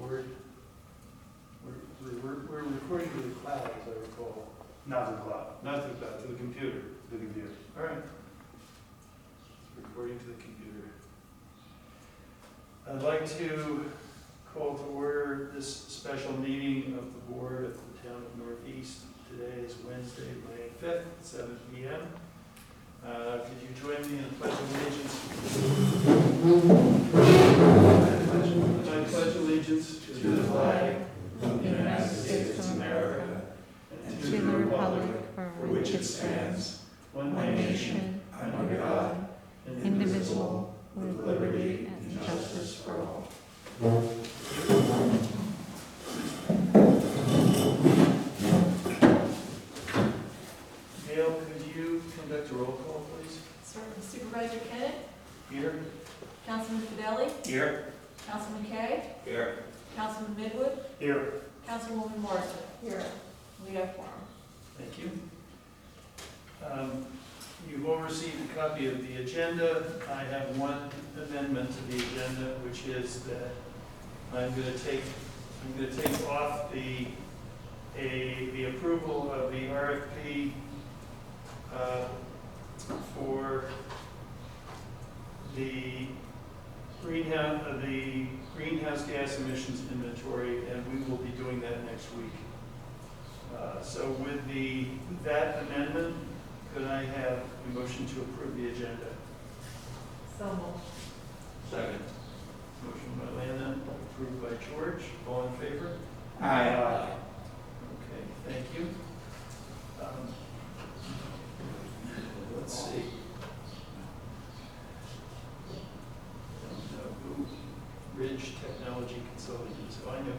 board? We're recording to the cloud, as I recall. Not to the cloud. Not to the cloud, to the computer. The computer. All right. Recording to the computer. I'd like to call to order this special meeting of the board of the town of Northeast. Today is Wednesday, May 5th, 7 p.m. Could you join me in the pledge of allegiance? I pledge allegiance to the flag of the United States of America and to the republic for which it stands, one nation, under God, indivisible, with liberty and justice for all. Gail, could you conduct a roll call, please? Certainly. Supervisor Kennett? Here. Councilman Fidelli? Here. Councilman Kay? Here. Councilman Midwood? Here. Councilwoman Morrison? Here. We have quorum. Thank you. You've all received a copy of the agenda. I have one amendment to the agenda, which is that I'm going to take off the approval of the RFP for the greenhouse gas emissions inventory, and we will be doing that next week. So with that amendment, could I have a motion to approve the agenda? So moved. Second. Motion by Lana, approved by George. All in favor? Aye. Okay, thank you. Let's see. Don't know who Ridge Technology Consulting is. Oh, I know. I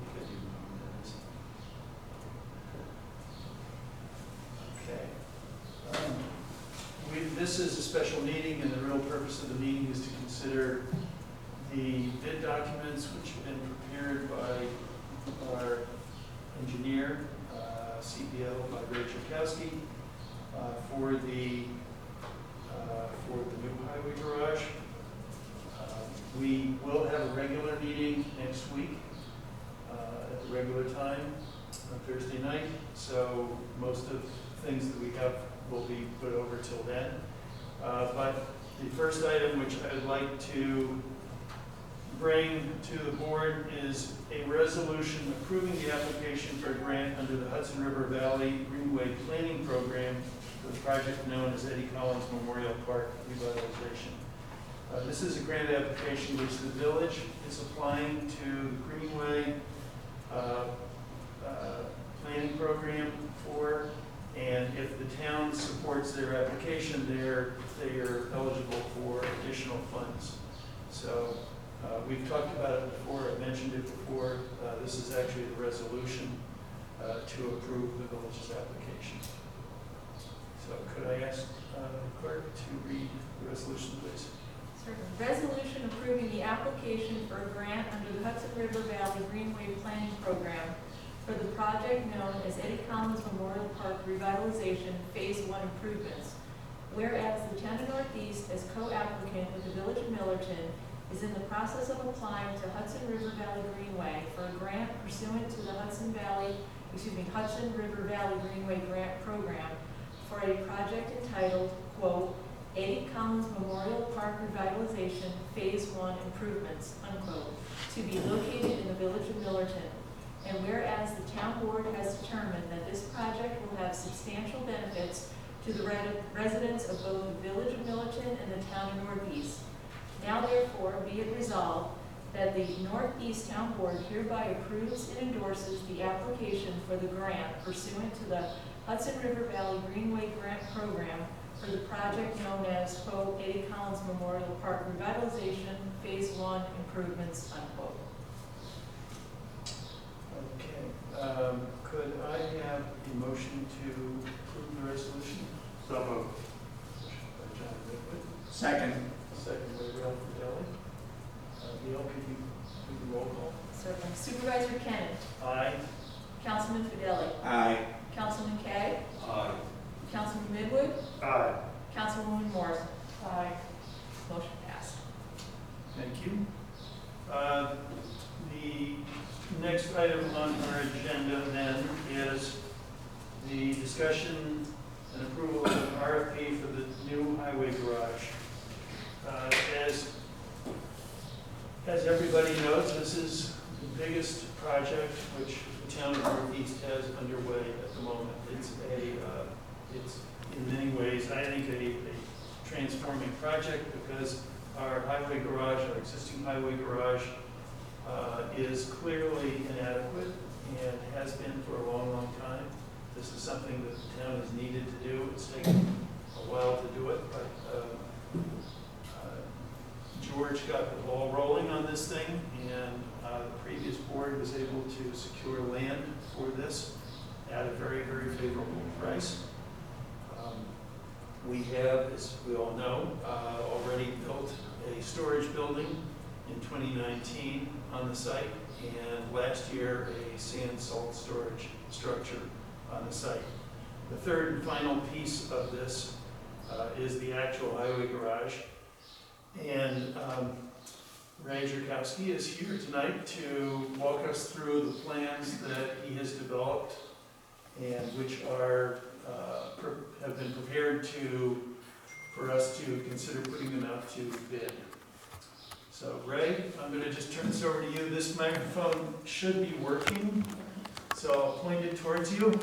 think I do know who that is. Okay. This is a special meeting, and the real purpose of the meeting is to consider the bid documents which have been prepared by our engineer, CPL by Ray Chakowski, for the new highway garage. We will have a regular meeting next week at the regular time on Thursday night, so most of the things that we have will be put over till then. But the first item which I would like to bring to the board is a resolution approving the application for a grant under the Hudson River Valley Greenway Planning Program for the project known as Eddie Collins Memorial Park Revitalization. This is a grant application which the village is applying to the Greenway Planning Program for, and if the town supports their application, they are eligible for additional funds. So we've talked about it before, I mentioned it before. This is actually the resolution to approve the village's application. So could I ask the clerk to read the resolution, please? Certainly. Resolution approving the application for a grant under the Hudson River Valley Greenway Planning Program for the project known as Eddie Collins Memorial Park Revitalization Phase 1 improvements. Whereas the town of Northeast, as co-applicant with the Village of Millerton, is in the process of applying to Hudson River Valley Greenway for a grant pursuant to the Hudson River Valley Greenway Grant Program for a project entitled, quote, Eddie Collins Memorial Park Revitalization Phase 1 Improvements, unquote, to be located in the Village of Millerton. And whereas the town board has determined that this project will have substantial benefits to the residents of both the Village of Millerton and the town of Northeast. Now therefore be it resolved that the Northeast Town Board hereby approves and endorses the application for the grant pursuant to the Hudson River Valley Greenway Grant Program for the project known as, quote, Eddie Collins Memorial Park Revitalization Phase 1 Improvements, unquote. Okay. Could I have a motion to approve the resolution? So moved. Motion by John Midwood, Second. second by Ralph Fidelli. Gail, could you do the roll call? Certainly. Supervisor Kennett. Aye. Councilman Fidelli. Aye. Councilman Kay. Aye. Councilman Midwood. Aye. Councilwoman Morrison. Aye. Motion passed. Thank you. The next item on our agenda then is the discussion and approval of an RFP for the new highway garage. As everybody knows, this is the biggest project which the town of Northeast has underway at the moment. It's in many ways, I think, a transforming project because our highway garage, our existing highway garage, is clearly inadequate and has been for a long, long time. This is something that the town has needed to do. It's taken a while to do it, but George got the ball rolling on this thing, and the previous board was able to secure land for this at a very, very favorable price. We have, as we all know, already built a storage building in 2019 on the site, and last year a sand salt storage structure on the site. The third and final piece of this is the actual highway garage. And Ray Jerkowski is here tonight to walk us through the plans that he has developed and which are have been prepared for us to consider putting them out to bid. So Ray, I'm going to just turn this over to you. This microphone should be working, so I'll point it towards you and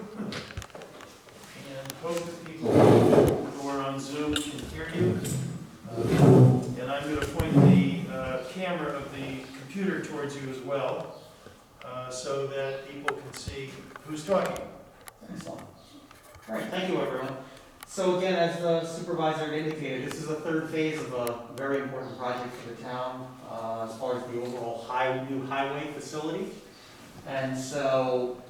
hope that people who are on Zoom can hear you. And I'm going to point the camera of the computer towards you as well, so that people can see who's talking. Excellent. All right, thank you, everyone. So again, as the supervisor indicated, this is the third phase of a very important project for the town as far as the overall new highway facility. And so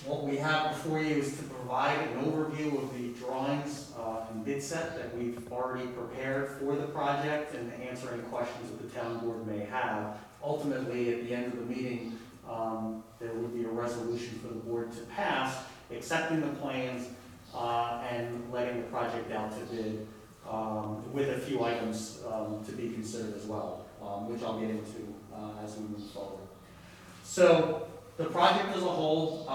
what we have before you is to provide an overview of the drawings and bid set that we've already prepared for the project and answer any questions that the town board may have. Ultimately, at the end of the meeting, there would be a resolution for the board to pass, accepting the plans and letting the project out to bid with a few items to be considered as well, which I'll get into as we move forward. So the project as a whole,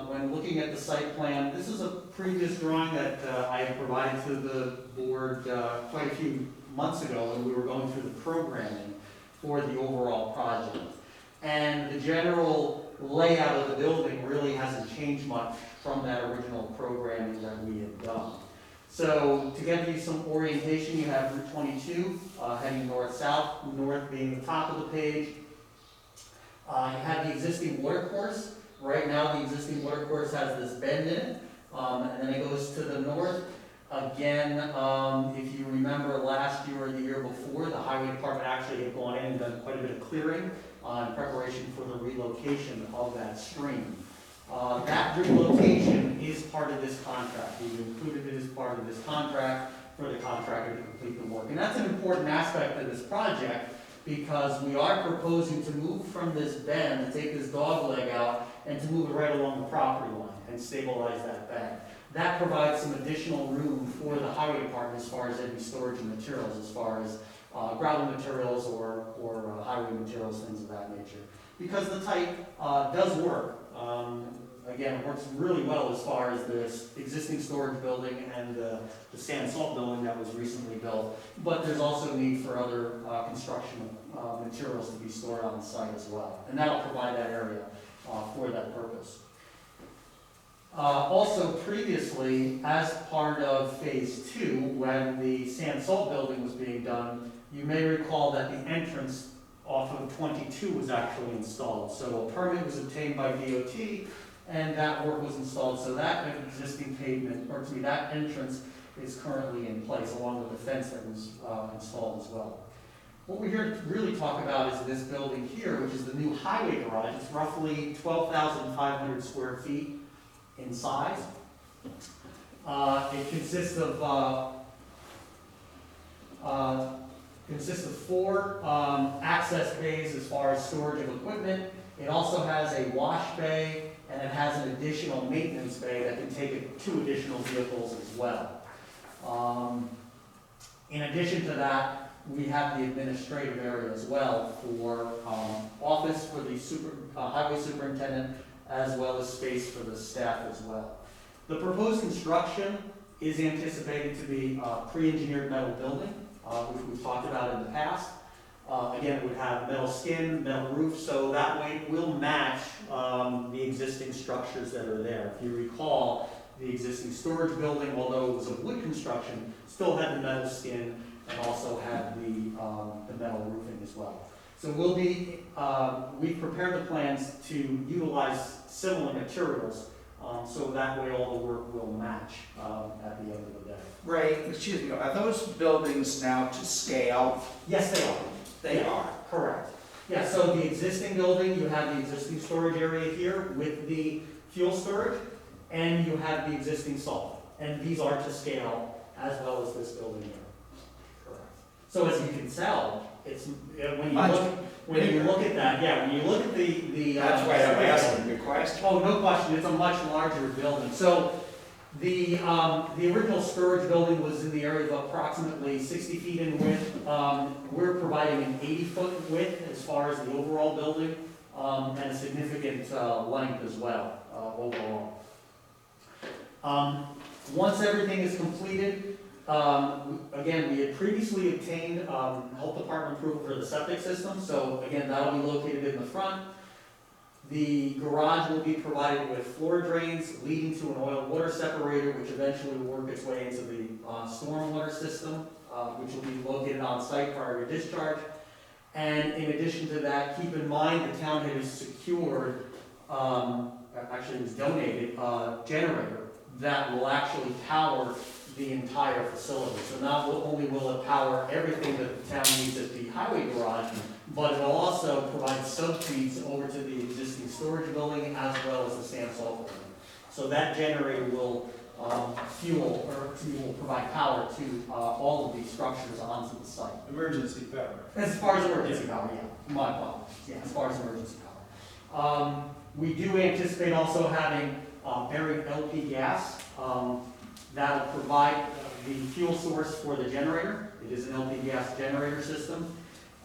when looking at the site plan, this is a previous drawing that I had provided to the board quite a few months ago when we were going through the programming for the overall project. And the general layout of the building really hasn't changed much from that original programming that we had done. So to give you some orientation, you have Route 22 heading north-south, north being the top of the page. You have the existing water course. Right now the existing water course has this bend in it, and then it goes to the north. Again, if you remember last year or the year before, the highway department actually had gone in and done quite a bit of clearing in preparation for the relocation of that stream. That relocation is part of this contract. We've included it as part of this contract for the contractor to complete the work. And that's an important aspect of this project because we are proposing to move from this bend, to take this dog leg out, and to move it right along the property line and stabilize that bend. That provides some additional room for the highway department as far as any storage of materials, as far as gravel materials or highway materials, things of that nature. Because the type does work. Again, it works really well as far as this existing storage building and the sand salt building that was recently built. But there's also need for other construction materials to be stored on site as well. And that'll provide that area for that purpose. Also previously, as part of phase 2, when the sand salt building was being done, you may recall that the entrance off of 22 was actually installed. So a permit was obtained by DOT and that work was installed. So that existing pavement, or that entrance is currently in place along with the fence that was installed as well. What we're here to really talk about is this building here, which is the new highway garage. It's roughly 12,500 square feet in size. It consists of 4 access bays as far as storage of equipment. It also has a wash bay, and it has an additional maintenance bay that can take 2 additional vehicles as well. In addition to that, we have the administrative area as well for office for the highway superintendent, as well as space for the staff as well. The proposed construction is anticipated to be a pre-engineered metal building, which we've talked about in the past. Again, it would have metal skin, metal roof, so that way it will match the existing structures that are there. If you recall, the existing storage building, although it was a wood construction, still had the metal skin and also had the metal roofing as well. So we've prepared the plans to utilize similar materials, so that way all the work will match at the end of the day. Ray, excuse me, are those buildings now to scale? Yes, they are. They Yeah. are. Correct. Yeah, so the existing building, you have the existing storage area here with the fuel storage, and you have the existing salt. And these are to scale as well as this building here. Correct. So as you can tell, it's, when you look at that, yeah, when you look at the. That's why I'm asking the question. Oh, no question, it's a much larger building. So the original storage building was in the area of approximately 60 feet in width. We're providing an 80-foot width as far as the overall building, and a significant length as well, overall. Once everything is completed, again, we had previously obtained health department approval for the septic system, so again, that'll be located in the front. The garage will be provided with floor drains leading to an oil water separator, which eventually will work its way into the stormwater system, which will be located on site prior to discharge. And in addition to that, keep in mind the town has secured, actually it was donated, a generator that will actually power the entire facility. So not only will it power everything that the town needs at the highway garage, but it will also provide subfeeds over to the existing storage building as well as the sand salt building. So that generator will will provide power to all of these structures onto the site. Emergency power. As far as emergency power, yeah, my apologies, yeah, as far as emergency power. We do anticipate also having buried LP gas that will provide the fuel source for the generator. It is an LP gas generator system,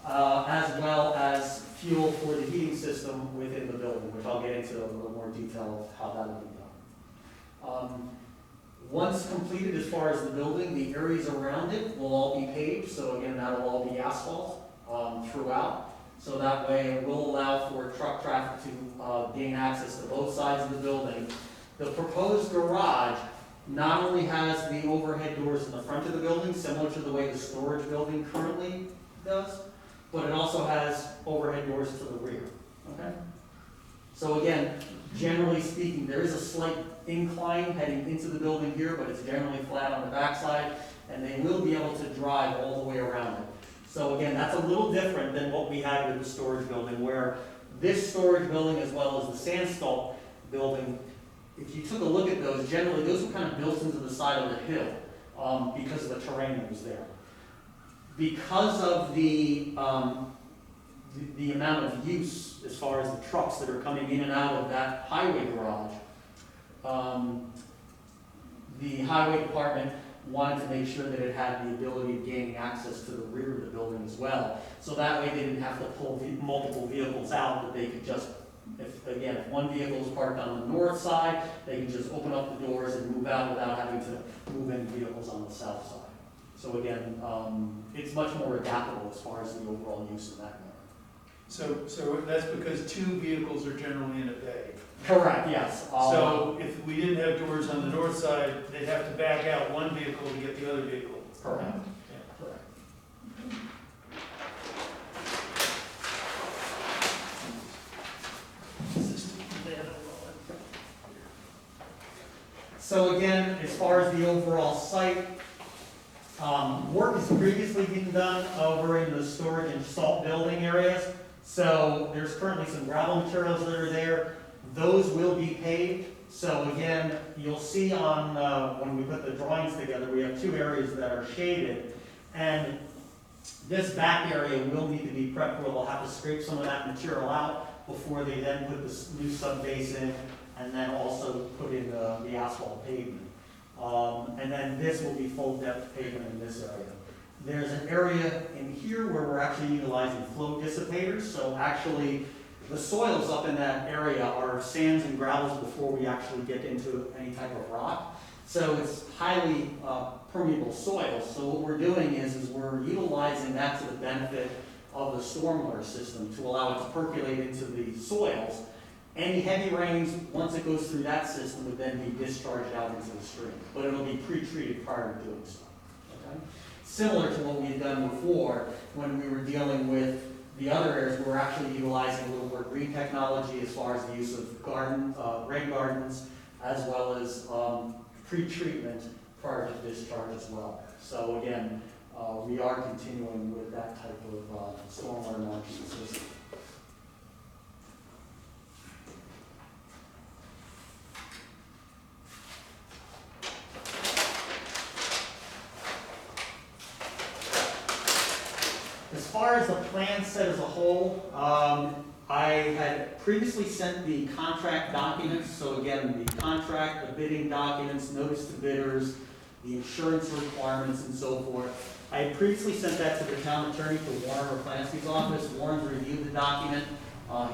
as well as fuel for the heating system within the building, which I'll get into a little more detail of how that will be done. Once completed as far as the building, the areas around it will all be paved, so again, that'll all be asphalt throughout. So that way it will allow for truck traffic to gain access to both sides of the building. The proposed garage not only has the overhead doors in the front of the building, similar to the way the storage building currently does, but it also has overhead doors to the rear, okay? So again, generally speaking, there is a slight incline heading into the building here, but it's generally flat on the backside, and they will be able to drive all the way around it. So again, that's a little different than what we had with the storage building, where this storage building as well as the sand salt building, if you took a look at those, generally those were kind of built into the side of the hill because of the terrain that was there. Because of the amount of use as far as the trucks that are coming in and out of that highway garage, the highway department wanted to make sure that it had the ability of gaining access to the rear of the building as well. So that way they didn't have to pull multiple vehicles out, that they could just, if one vehicle is parked on the north side, they can just open up the doors and move out without having to move any vehicles on the south side. So again, it's much more adaptable as far as the overall use in that manner. So that's because two vehicles are generally in a bay. Correct, yes. So if we didn't have doors on the north side, they'd have to back out one vehicle to get the other vehicle. Correct. Yeah. Correct. So again, as far as the overall site, work has previously been done over in the storage and salt building areas. So there's currently some gravel materials that are there. Those will be paved. So again, you'll see on, when we put the drawings together, we have two areas that are shaded. And this back area will need to be prepped where they'll have to scrape some of that material out before they then put this new sub-base in, and then also put in the asphalt pavement. And then this will be full depth pavement in this area. There's an area in here where we're actually utilizing flow dissipators. So actually, The soils up in that area are sands and gravels before we actually get into any type of rock. So it's highly permeable soil. So what we're doing is we're utilizing that to the benefit of the stormwater system to allow it to percolate into the soils. Any heavy rains, once it goes through that system, would then be discharged out into the stream. But it'll be pre-treated prior to doing so. Okay? Similar to what we had done before when we were dealing with the other areas, we're actually utilizing a little more green technology as far as the use of rain gardens, as well as pre-treatment prior to discharge as well. So again, we are continuing with that type of stormwater management system. As far as the plan set as a whole, I had previously sent the contract documents, so again, the contract, the bidding documents, notice to bidders, the insurance requirements and so forth. I had previously sent that to the town attorney for Warren Raplansky's office. Warren's reviewed the document.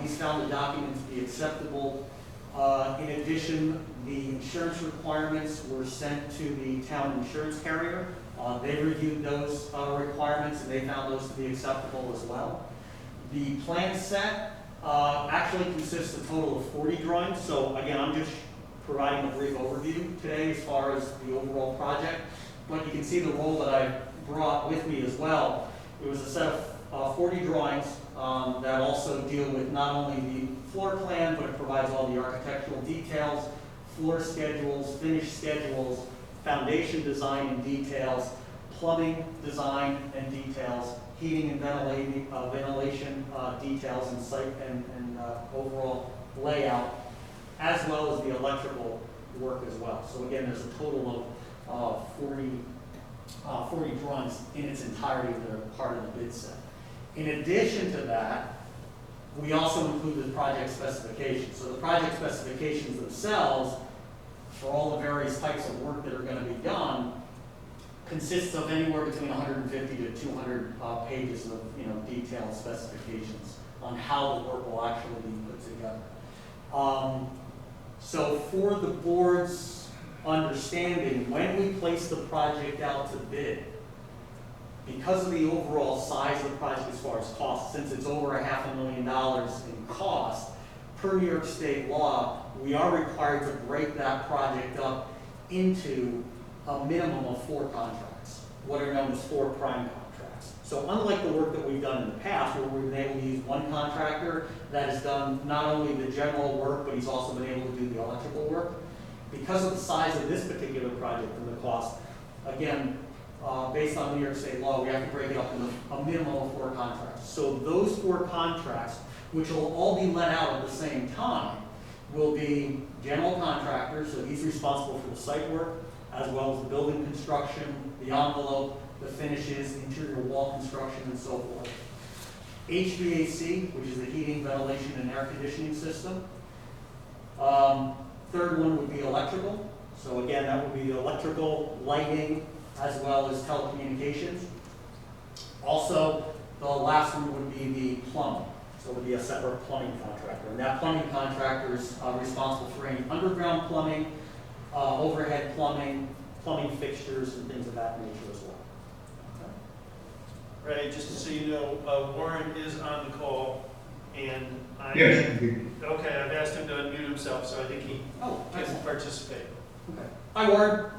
He's found the document to be acceptable. In addition, the insurance requirements were sent to the town insurance carrier. They reviewed those requirements and they found those to be acceptable as well. The plan set actually consists of a total of 40 drawings. So again, I'm just providing a brief overview today as far as the overall project. But you can see the roll that I brought with me as well. It was a set of 40 drawings that also deal with not only the floor plan, but it provides all the architectural details, floor schedules, finish schedules, foundation design and details, plumbing design and details, heating and ventilation details and site and overall layout, as well as the electrical work as well. So again, there's a total of 40 drawings in its entirety that are part of the bid set. In addition to that, we also include the project specifications. So the project specifications themselves, for all the various types of work that are going to be done, consists of anywhere between 150 to 200 pages of detailed specifications on how the work will actually be put together. So for the board's understanding, when we place the project out to bid, because of the overall size of the project as far as cost, since it's over $500,000 in cost, per New York State law, we are required to break that project up into a minimum of 4 contracts, what are known as 4 prime contracts. So unlike the work that we've done in the past, where we've been able to use one contractor that has done not only the general work, but he's also been able to do the electrical work, because of the size of this particular project and the cost, again, based on New York State law, we have to break it up into a minimum of 4 contracts. So those 4 contracts, which will all be let out at the same time, will be general contractors, so he's responsible for the site work, as well as the building construction, the envelope, the finishes, interior wall construction, and so forth. HVAC, which is the heating, ventilation, and air conditioning system. Third one would be electrical. So again, that would be electrical, lighting, as well as telecommunications. Also, the last one would be the plumbing. So it would be a separate plumbing contractor. And that plumbing contractor is responsible for any underground plumbing, overhead plumbing, plumbing fixtures, and things of that nature as well. Okay. Right, just so you know, Warren is on the call, and Yes. okay, I've asked him to unmute himself, so I think he Oh, can excellent. participate. Okay. Hi, Warren.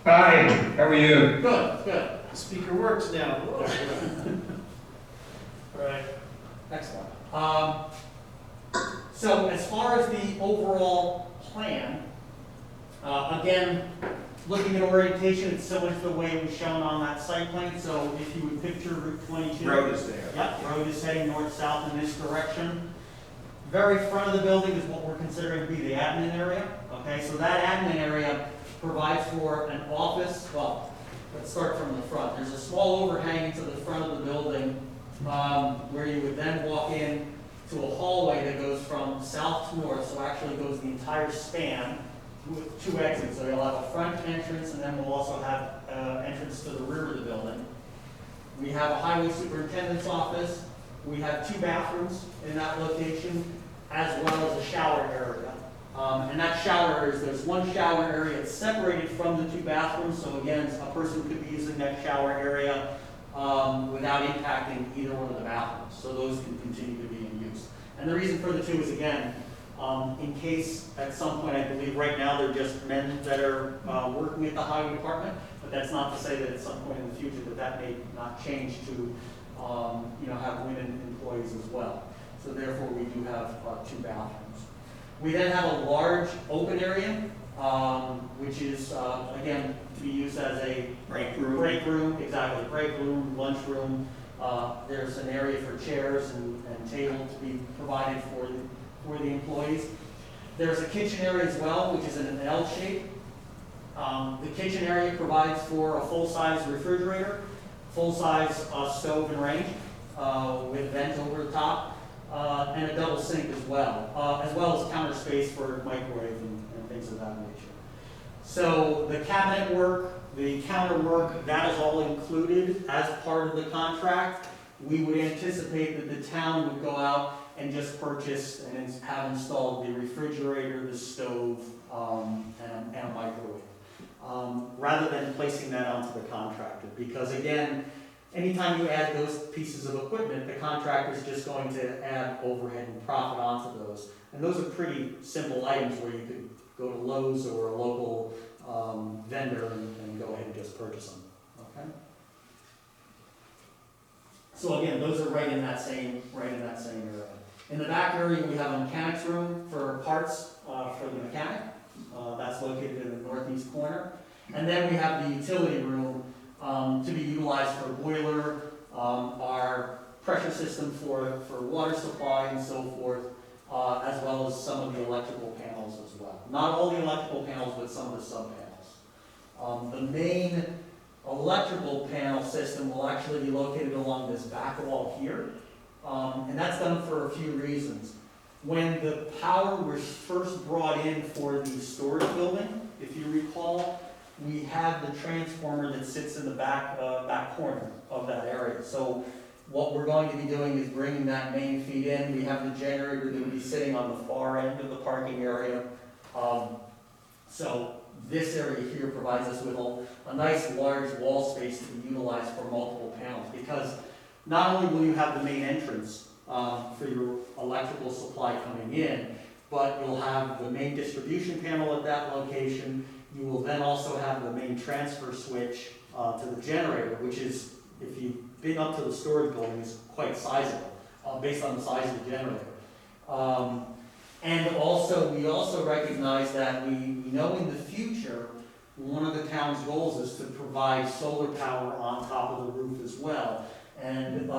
Hi, how are you? Good, good. The speaker works now. Right. Excellent. So as far as the overall plan, again, looking at orientation, it's similar to the way it was shown on that site plan. So if you would picture Route 22. Road is there. Yep, road is heading north-south in this direction. Very front of the building is what we're considering to be the admin area. Okay, so that admin area provides for an office. Well, let's start from the front. There's a small overhang to the front of the building where you would then walk in to a hallway that goes from south to north, so actually goes the entire span with 2 exits. So you'll have a front entrance, and then we'll also have entrance to the rear of the building. We have a highway superintendent's office, We have 2 bathrooms in that location, as well as a shower area. And that shower area, there's one shower area that's separated from the 2 bathrooms, so again, a person could be using that shower area without impacting either one of the bathrooms. So those can continue to be in use. And the reason for the 2 is, again, in case at some point, I believe right now they're just men that are working at the highway department, but that's not to say that at some point in the future that may not change to have women employees as well. So therefore, we do have 2 bathrooms. We then have a large open area, which is, again, to be used as a Break room. break room, exactly, break room, lunch room. There's an area for chairs and table to be provided for the employees. There's a kitchen area as well, which is in an L shape. The kitchen area provides for a full-size refrigerator, full-size stove and range with vent over the top, and a double sink as well as counter space for microwave and things of that nature. So the cabinet work, the counter work, that is all included as part of the contract. We would anticipate that the town would go out and just purchase and have installed the refrigerator, the stove, and a microwave, rather than placing that onto the contractor. Because again, anytime you add those pieces of equipment, the contractor is just going to add overhead and profit onto those. And those are pretty simple items where you could go to Lowe's or a local vendor and go ahead and just purchase them. Okay. So again, those are right in that same area. In the back area, we have a mechanics room for parts for the mechanic. That's located in the northeast corner. And then we have the utility room to be utilized for boiler, our pressure system for water supply and so forth, as well as some of the electrical panels as well. Not all the electrical panels, but some of the sub-panels. The main electrical panel system will actually be located along this back wall here, and that's done for a few reasons. When the power was first brought in for the storage building, if you recall, we have the transformer that sits in the back corner of that area. So what we're going to be doing is bringing that main feed in. We have the generator that will be sitting on the far end of the parking area. So this area here provides us with a nice large wall space to be utilized for multiple panels, because not only will you have the main entrance for your electrical supply coming in, but you'll have the main distribution panel at that location. You will then also have the main transfer switch to the generator, which is, if you've been up to the storage building, is quite sizable based on the size of the generator. And also, we also recognize that we know in the future, one of the town's goals is to provide solar power on top of the roof as well. And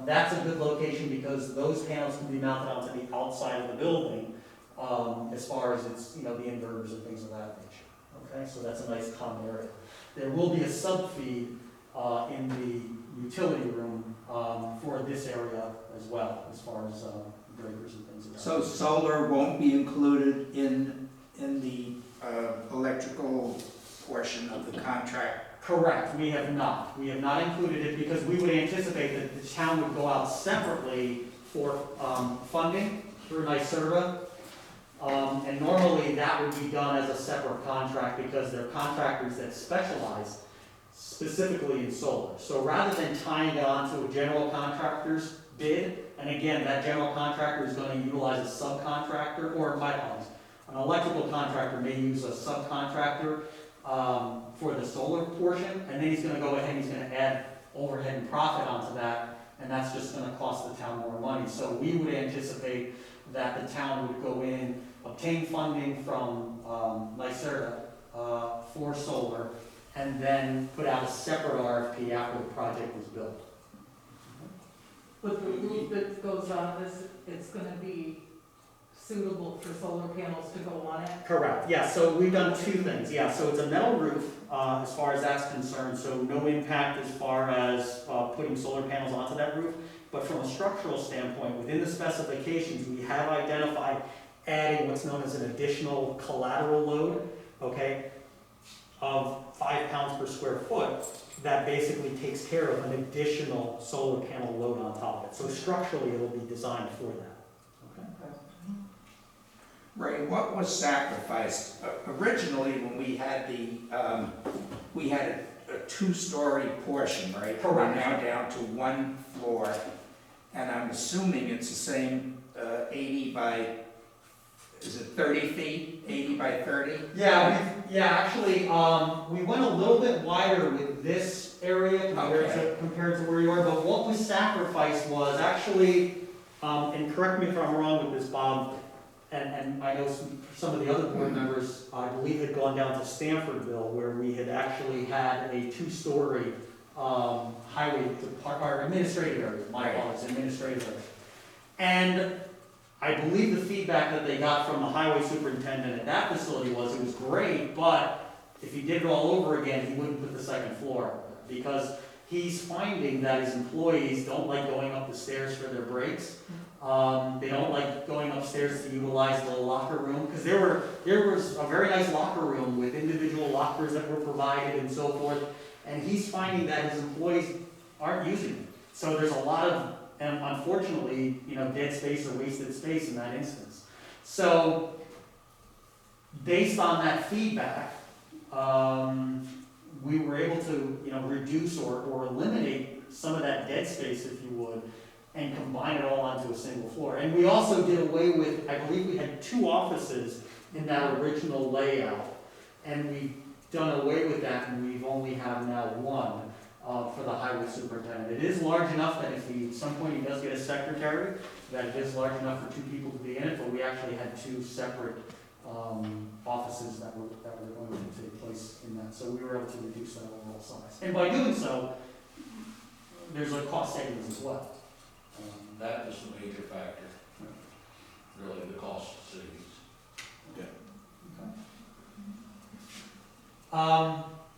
that's a good location because those panels can be mounted onto the outside of the building as far as it's, the inverters and things of that nature. Okay, so that's a nice common area. There will be a sub-feed in the utility room for this area as well, as far as breakers and things like that. So solar won't be included in the electrical portion of the contract? Correct, we have not. We have not included it because we would anticipate that the town would go out separately for funding through NYSERDA. And normally that would be done as a separate contract because they're contractors that specialize specifically in solar. So rather than tying it onto a general contractor's bid, and again, that general contractor is going to utilize a subcontractor, or my apologies, an electrical contractor may use a subcontractor for the solar portion, and then he's going to go ahead and he's going to add overhead and profit onto that, and that's just going to cost the town more money. So we would anticipate that the town would go in, obtain funding from NYSERDA for solar, and then put out a separate RFP after the project was built. But the roof that goes on this, it's gonna be suitable for solar panels to go on it? Correct, yeah, so we've done 2 things, yeah, so it's a metal roof as far as that's concerned, so no impact as far as putting solar panels onto that roof, but from a structural standpoint, within the specifications, we have identified adding what's known as an additional collateral load, okay? of 5 pounds per square foot that basically takes care of an additional solar panel load on top of it. So structurally, it'll be designed for that. Okay? Ray, what was sacrificed? Originally, when we had we had a two-story portion, right? Correct. We're now down to one floor, and I'm assuming it's the same 80 by, is it 30 feet? 80 by 30? Yeah, actually, we went a little bit wider with this area compared to where you are, but what was sacrificed was actually, and correct me if I'm wrong with this, Bob, and I know some of the other board members, I believe, had gone down to Stanfordville, where we had actually had a two-story highway or administrative area, my apologies, administrative area. And I believe the feedback that they got from the highway superintendent at that facility was it was great, but if he did it all over again, he wouldn't put the second floor up there, because he's finding that his employees don't like going up the stairs for their breaks. They don't like going upstairs to utilize the locker room, because there was a very nice locker room with individual lockers that were provided and so forth, and he's finding that his employees aren't using it. So there's a lot of, and unfortunately, dead space or wasted space in that instance. So based on that feedback, we were able to, reduce or eliminate some of that dead space, if you would, and combine it all onto a single floor. And we also did away with, I believe we had 2 offices in that original layout, and we've done away with that, and we've only have now 1 for the highway superintendent. It is large enough that if at some point he does get a secretary, that it is large enough for 2 people to be in it, but we actually had 2 separate offices that were going to take place in that. So we were able to reduce that overall size. And by doing so, there's a cost savings as well. That was the major factor, really, the cost savings.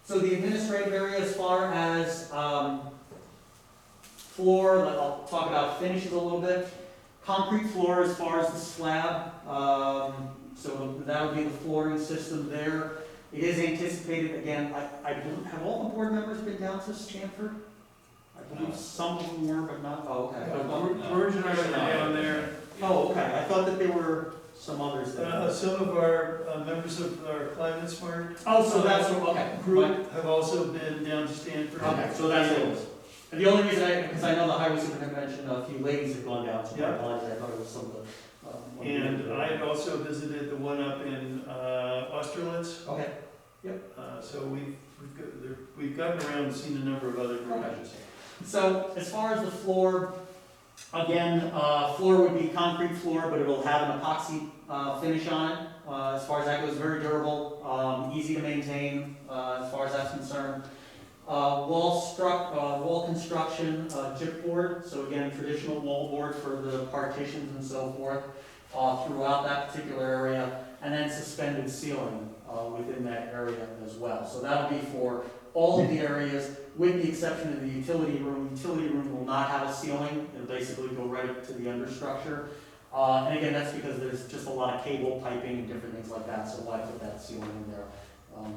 So the administrative area, as far as floor, I'll talk about finishes a little bit. Concrete floor as far as the slab, so that would be the flooring system there. It is anticipated, again, I believe, have all the board members been down to Stanford? I believe some of them were, but not, George and I were down there. Oh, okay, I thought that there were some others there. Some of our members of our Climate Smart Oh, so that's, okay. group have also been down to Stanford. Okay, so that's it. And the only reason because I know the highway superintendent mentioned a few ladies had gone down, so I Yeah. apologize, I thought it was some of the. And I had also visited the one up in Austerlitz. Okay. So we've gotten around and seen a number of other garages. So as far as the floor, again, floor would be concrete floor, but it'll have an epoxy finish on it. As far as that goes, very durable, easy to maintain as far as that's concerned. Wall construction, chipboard, so again, traditional wall board for the partitions and so forth throughout that particular area, and then suspended ceiling within that area as well. So that'll be for all of the areas, with the exception of the utility room. Utility room will not have a ceiling, it'll basically go right up to the understructure. And again, that's because there's just a lot of cable piping and different things like that, so why put that ceiling in there?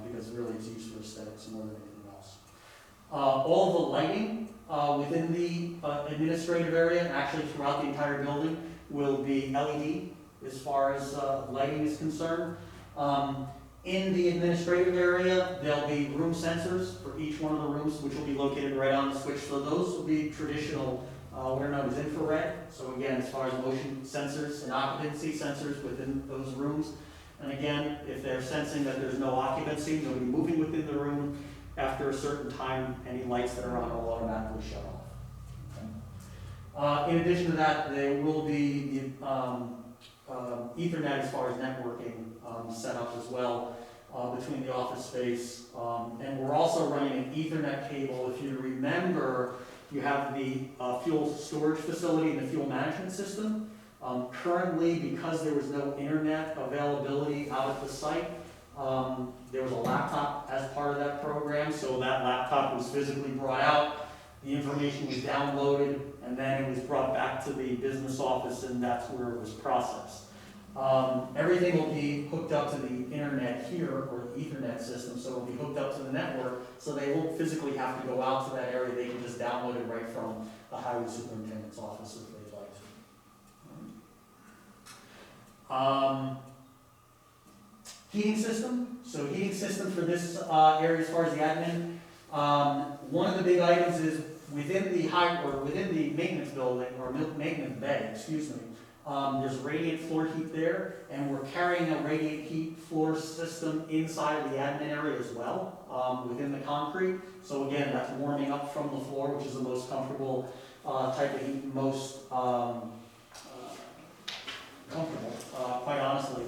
Because really it's used for aesthetics more than anything else. All the lighting within the administrative area, and actually throughout the entire building, will be LED as far as lighting is concerned. In the administrative area, there'll be room sensors for each one of the rooms, which will be located right on the switch. So those will be traditional, what are known as infrared. So again, as far as motion sensors and occupancy sensors within those rooms. And again, if they're sensing that there's no occupancy, nobody moving within the room, after a certain time, any lights that are on will automatically shut off. Okay. In addition to that, there will be the Ethernet as far as networking set up as well between the office space. And we're also running an Ethernet cable. If you remember, you have the fuel storage facility and the fuel management system. Currently, because there was no internet availability out at the site, there was a laptop as part of that program, so that laptop was physically brought out, the information was downloaded, and then it was brought back to the business office, and that's where it was processed. Everything will be hooked up to the internet here, or the Ethernet system, so it'll be hooked up to the network, so they won't physically have to go out to that area, they can just download it right from the highway superintendent's office if they'd like to. Heating system, so heating system for this area as far as the admin. One of the big items is within the maintenance building, or maintenance bay, excuse me, there's radiant floor heat there, and we're carrying a radiant heat floor system inside of the admin area as well, within the concrete. So again, that's warming up from the floor, which is the most comfortable type of heat, most comfortable, quite honestly,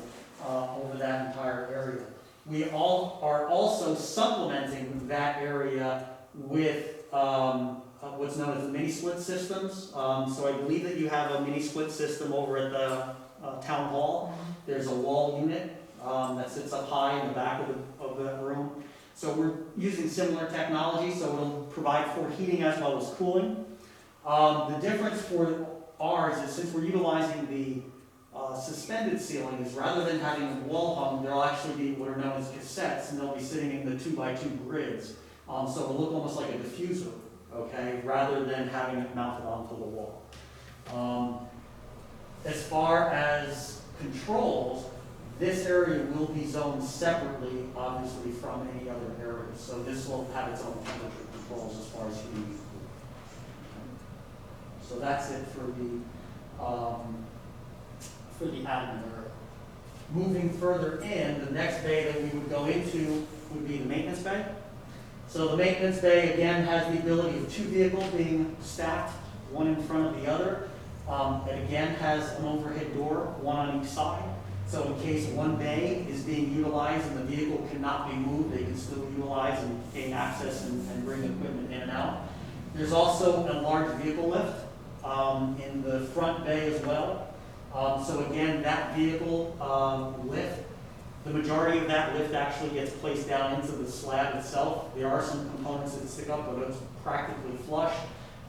over that entire area. We all are also supplementing that area with what's known as the mini split systems. So I believe that you have a mini split system over at the town hall. There's a wall unit that sits up high in the back of that room. So we're using similar technology, so it'll provide for heating as well as cooling. The difference for ours is, since we're utilizing the suspended ceiling, is rather than having a wall hung, there'll actually be what are known as cassettes, and they'll be sitting in the 2x2 grids. So it'll look almost like a diffuser, okay, rather than having it mounted onto the wall. As far as controls, this area will be zoned separately, obviously, from any other areas. So this will have its own temperature controls as far as heating. So that's it for the admin area. Moving further in, the next bay that we would go into would be the maintenance bay. So the maintenance bay, again, has the ability of 2 vehicles being stacked, one in front of the other. It again has an overhead door, one on each side. So in case one bay is being utilized and the vehicle cannot be moved, they can still utilize and gain access and bring equipment in and out. There's also a large vehicle lift in the front bay as well. So again, that vehicle lift, the majority of that lift actually gets placed down into the slab itself. There are some components that stick up, but it's practically flush.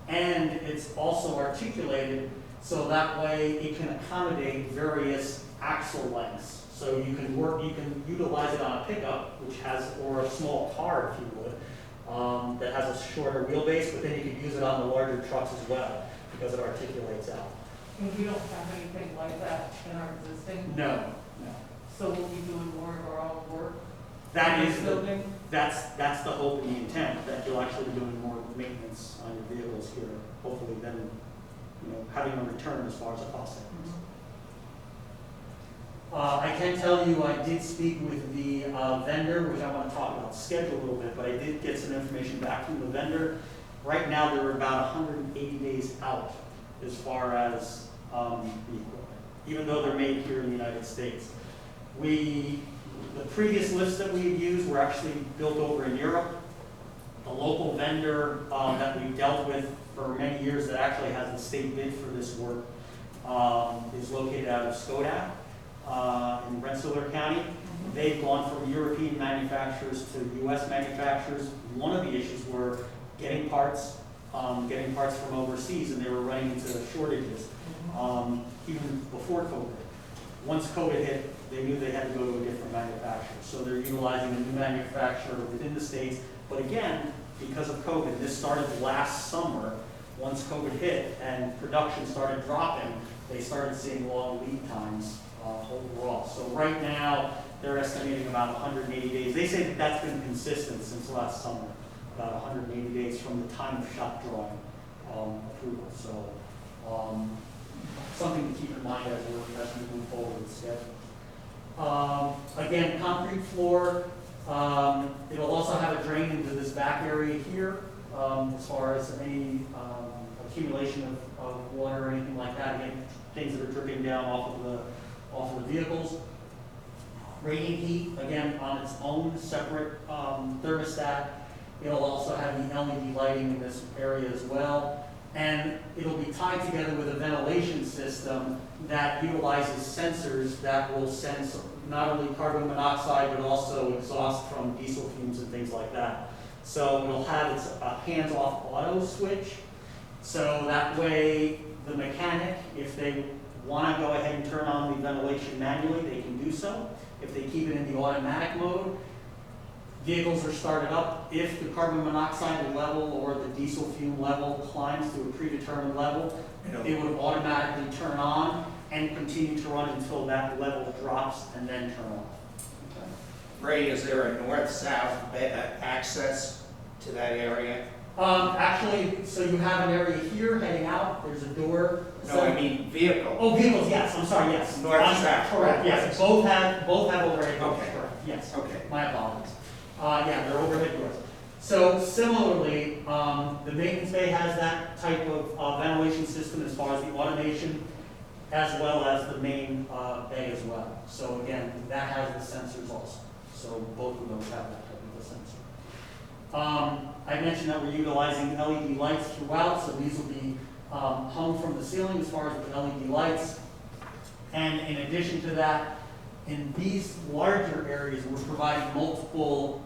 And it's also articulated so that way it can accommodate various axle lengths. So you can utilize it on a pickup, which has, or a small car, if you would, that has a shorter wheelbase, but then you can use it on the larger trucks as well, because it articulates out. And we don't have anything like that in our existing? No. So we'll be doing more of our own work? That in is this the, building? that's the hope and the intent, that you'll actually be doing more maintenance on your vehicles here, hopefully then, having a return as far as the cost savings. I can tell you, I did speak with the vendor, which I want to talk about schedule a little bit, but I did get some information back from the vendor. Right now, they're about 180 days out as far as the equipment, even though they're made here in the United States. The previous lifts that we had used were actually built over in Europe. The local vendor that we've dealt with for many years that actually has the state bid for this work is located out of Skoda in Rensselaer County. They've gone from European manufacturers to U.S. manufacturers. One of the issues were getting parts from overseas, and they were running into shortages even before COVID. Once COVID hit, they knew they had to go to a different manufacturer. So they're utilizing a new manufacturer within the States. But again, because of COVID, this started last summer. Once COVID hit and production started dropping, they started seeing long lead times overall. So right now, they're estimating about 180 days. They say that that's been consistent since last summer, about 180 days from the time of shop drawing approval. So something to keep in mind as we move forward with the schedule. Again, concrete floor. It'll also have a drain into this back area here as far as any accumulation of water or anything like that. Again, things that are dripping down off of the vehicles. Radiant heat, again, on its own separate thermostat. It'll also have the LED lighting in this area as well. And it'll be tied together with a ventilation system that utilizes sensors that will sense not only carbon monoxide, but also exhaust from diesel fumes and things like that. So it'll have its hands-off auto switch. So that way, the mechanic, if they want to go ahead and turn on the ventilation manually, they can do so. If they keep it in the automatic mode, vehicles are started up. If the carbon monoxide level or the diesel fume level climbs to a predetermined level, it would automatically turn on and continue to run until that level drops and then turn off. Ray, is there a north-south access to that area? Actually, so you have an area here heading out, there's a door. No, I mean vehicle. Oh, vehicles, yes, I'm sorry, yes. North and south. Correct, yes, both have overhead doors, Okay. correct, yes. Okay. My apologies. Yeah, they're overhead doors. So similarly, the maintenance bay has that type of ventilation system as far as the automation, as well as the main bay as well. So again, that has the sensors also. So both of those have that type of a sensor. I mentioned that we're utilizing LED lights throughout, so these will be hung from the ceiling as far as the LED lights. And in addition to that, in these larger areas, we're providing multiple,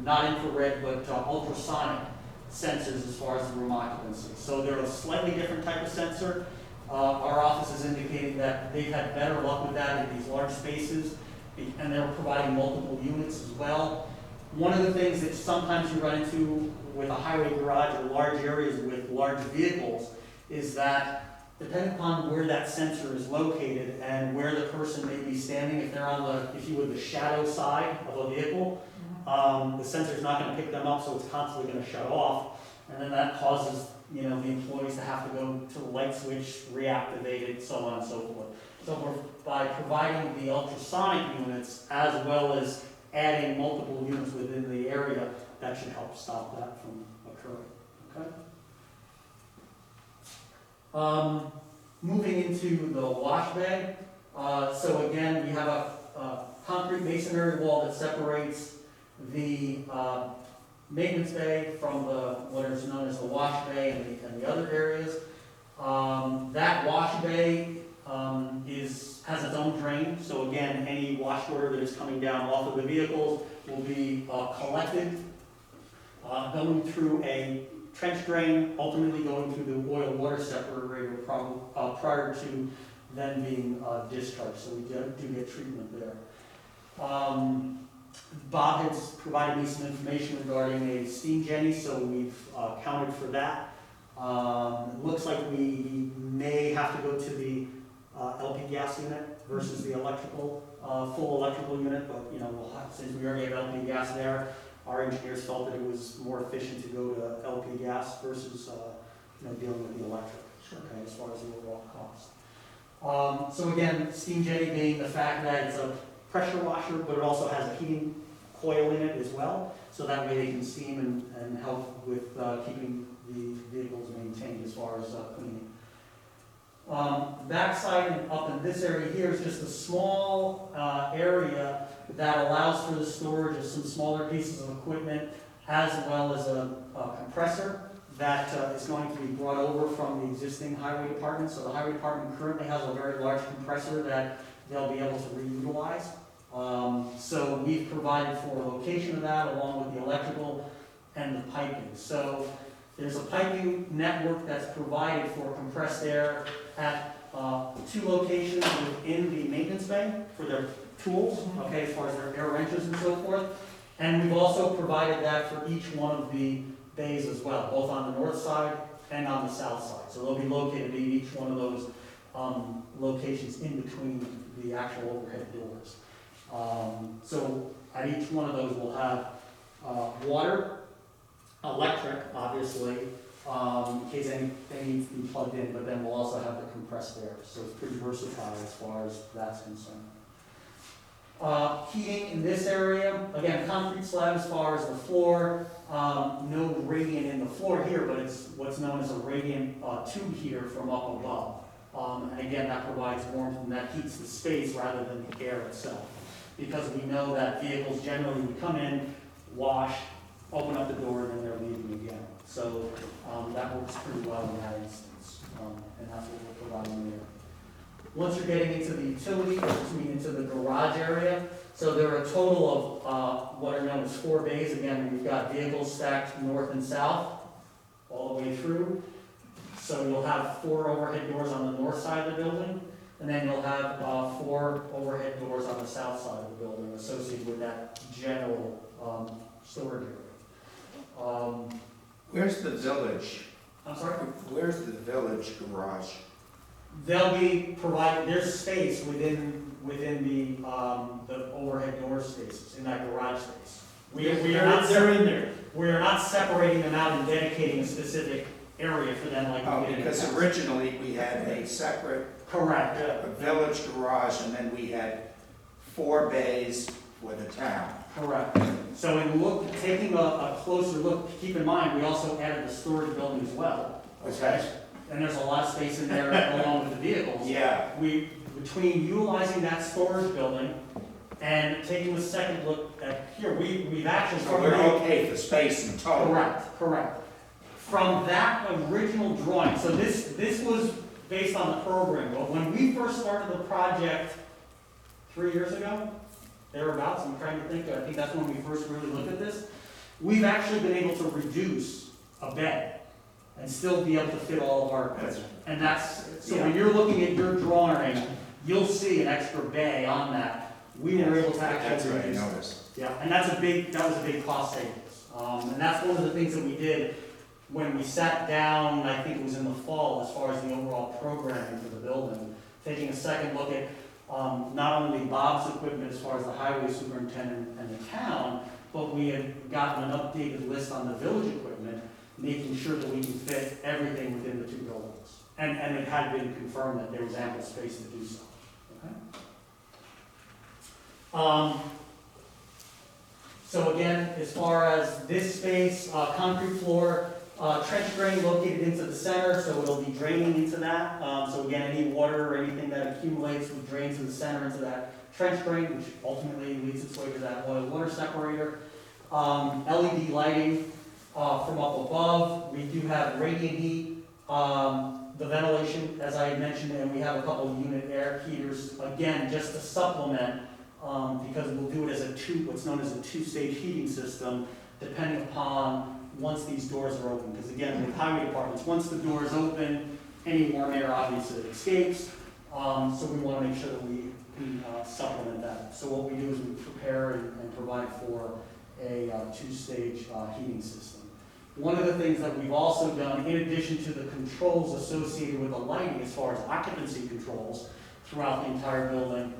not infrared, but ultrasonic sensors as far as the room occupancy. So they're a slightly different type of sensor. Our office is indicating that they've had better luck with that in these large spaces, and they're providing multiple units as well. One of the things that sometimes you run into with a highway garage or large areas with large vehicles is that depending upon where that sensor is located and where the person may be standing, if they're on the, if you would, the shadow side of a vehicle, the sensor's not gonna pick them up, so it's constantly gonna shut off. And then that causes, the employees to have to go to the light switch, reactivate it, so on and so forth. So by providing the ultrasonic units as well as adding multiple units within the area, that should help stop that from occurring, okay? Moving into the wash bay, so again, we have a concrete masonry wall that separates the maintenance bay from what is known as the wash bay and the other areas. That wash bay has its own drain, so again, any wash water that is coming down off of the vehicles will be collected, going through a trench drain, ultimately going through the oil water separator prior to then being discharged, so we do get treatment there. Bob has provided me some information regarding a steam jenny, so we've counted for that. It looks like we may have to go to the LP gas unit versus the electrical, full electrical unit, but since we already have LP gas there, our engineers felt that it was more efficient to go to LP gas versus dealing with the electric, okay, as far as the overall cost. So again, steam jetty being the fact that it's a pressure washer, but it also has a heating coil in it as well, so that way they can steam and help with keeping the vehicles maintained as far as cleaning. Backside up in this area here is just a small area that allows for the storage of some smaller pieces of equipment, as well as a compressor that is going to be brought over from the existing highway department. So the highway department currently has a very large compressor that they'll be able to reutilize. So we've provided for a location of that along with the electrical and the piping. So there's a piping network that's provided for compressed air at 2 locations within the maintenance bay for their tools, okay, as far as their air wrenches and so forth. And we've also provided that for each one of the bays as well, both on the north side and on the south side. So they'll be located in each one of those locations in between the actual overhead doors. So at each one of those we'll have water, electric, obviously, in case anything needs to be plugged in, but then we'll also have the compressed air. So it's pretty versatile as far as that's concerned. Heating in this area, again, concrete slab as far as the floor, no radiant in the floor here, but it's what's known as a radiant tube heater from up above. And again, that provides warmth and that heats the space rather than the air itself. Because we know that vehicles generally would come in, wash, open up the door, and then they're leaving again. So that works pretty well in that instance, and that's what we're providing there. Once you're getting into the utility, into the garage area, so there are a total of what are known as 4 bays. Again, we've got vehicles stacked north and south all the way through. So you'll have 4 overhead doors on the north side of the building, and then you'll have 4 overhead doors on the south side of the building associated with that general storage area. Where's the village? I'm sorry? Where's the village garage? They'll be provided, there's space within the overhead door spaces, in that garage space. We are not, They're in there. we are not separating them out and dedicating a specific area for them like Oh, we did in the because past. originally we had a separate Correct. Yeah. village garage, and then we had 4 bays for the town. Correct. So in taking a closer look, keep in mind, we also added the storage building as well. Okay. And there's a lot of space in there along with the vehicles. Yeah, Between utilizing that storage building and taking the second look at here, we've actually. so we're okay for space in total. Correct. From that original drawing, so this was based on the program, but when we first started the project 3 years ago, thereabouts, I'm trying to think, I think that's when we first really looked at this, we've actually been able to reduce a bed and still be able to fit all of our equipment. And that's, so when you're looking at your drawing, you'll see an extra bay on that. We were able to That's actually what I reduce. noticed. Yeah, and that was a big cost savings. And that's one of the things that we did when we sat down, I think it was in the fall, as far as the overall programming for the building, taking a second look at not only Bob's equipment as far as the highway superintendent and the town, but we had gotten an updated list on the village equipment, making sure that we can fit everything within the 2 buildings. And it had been confirmed that there was ample space to do so. Okay? So again, as far as this space, concrete floor, trench drain located into the center, so it'll be draining into that. So again, any water or anything that accumulates would drain to the center into that trench drain, which ultimately leads its way to that oil water separator. LED lighting from up above. We do have radiant heat, the ventilation, as I had mentioned, and we have a couple of unit air heaters, again, just to supplement, because we'll do it as what's known as a 2-stage heating system, depending upon once these doors are open. Because again, with highway departments, once the door is open, any warm air obviously escapes. So we want to make sure that we supplement that. So what we do is we prepare and provide for a 2-stage heating system. One of the things that we've also done, in addition to the controls associated with the lighting as far as occupancy controls throughout the entire building,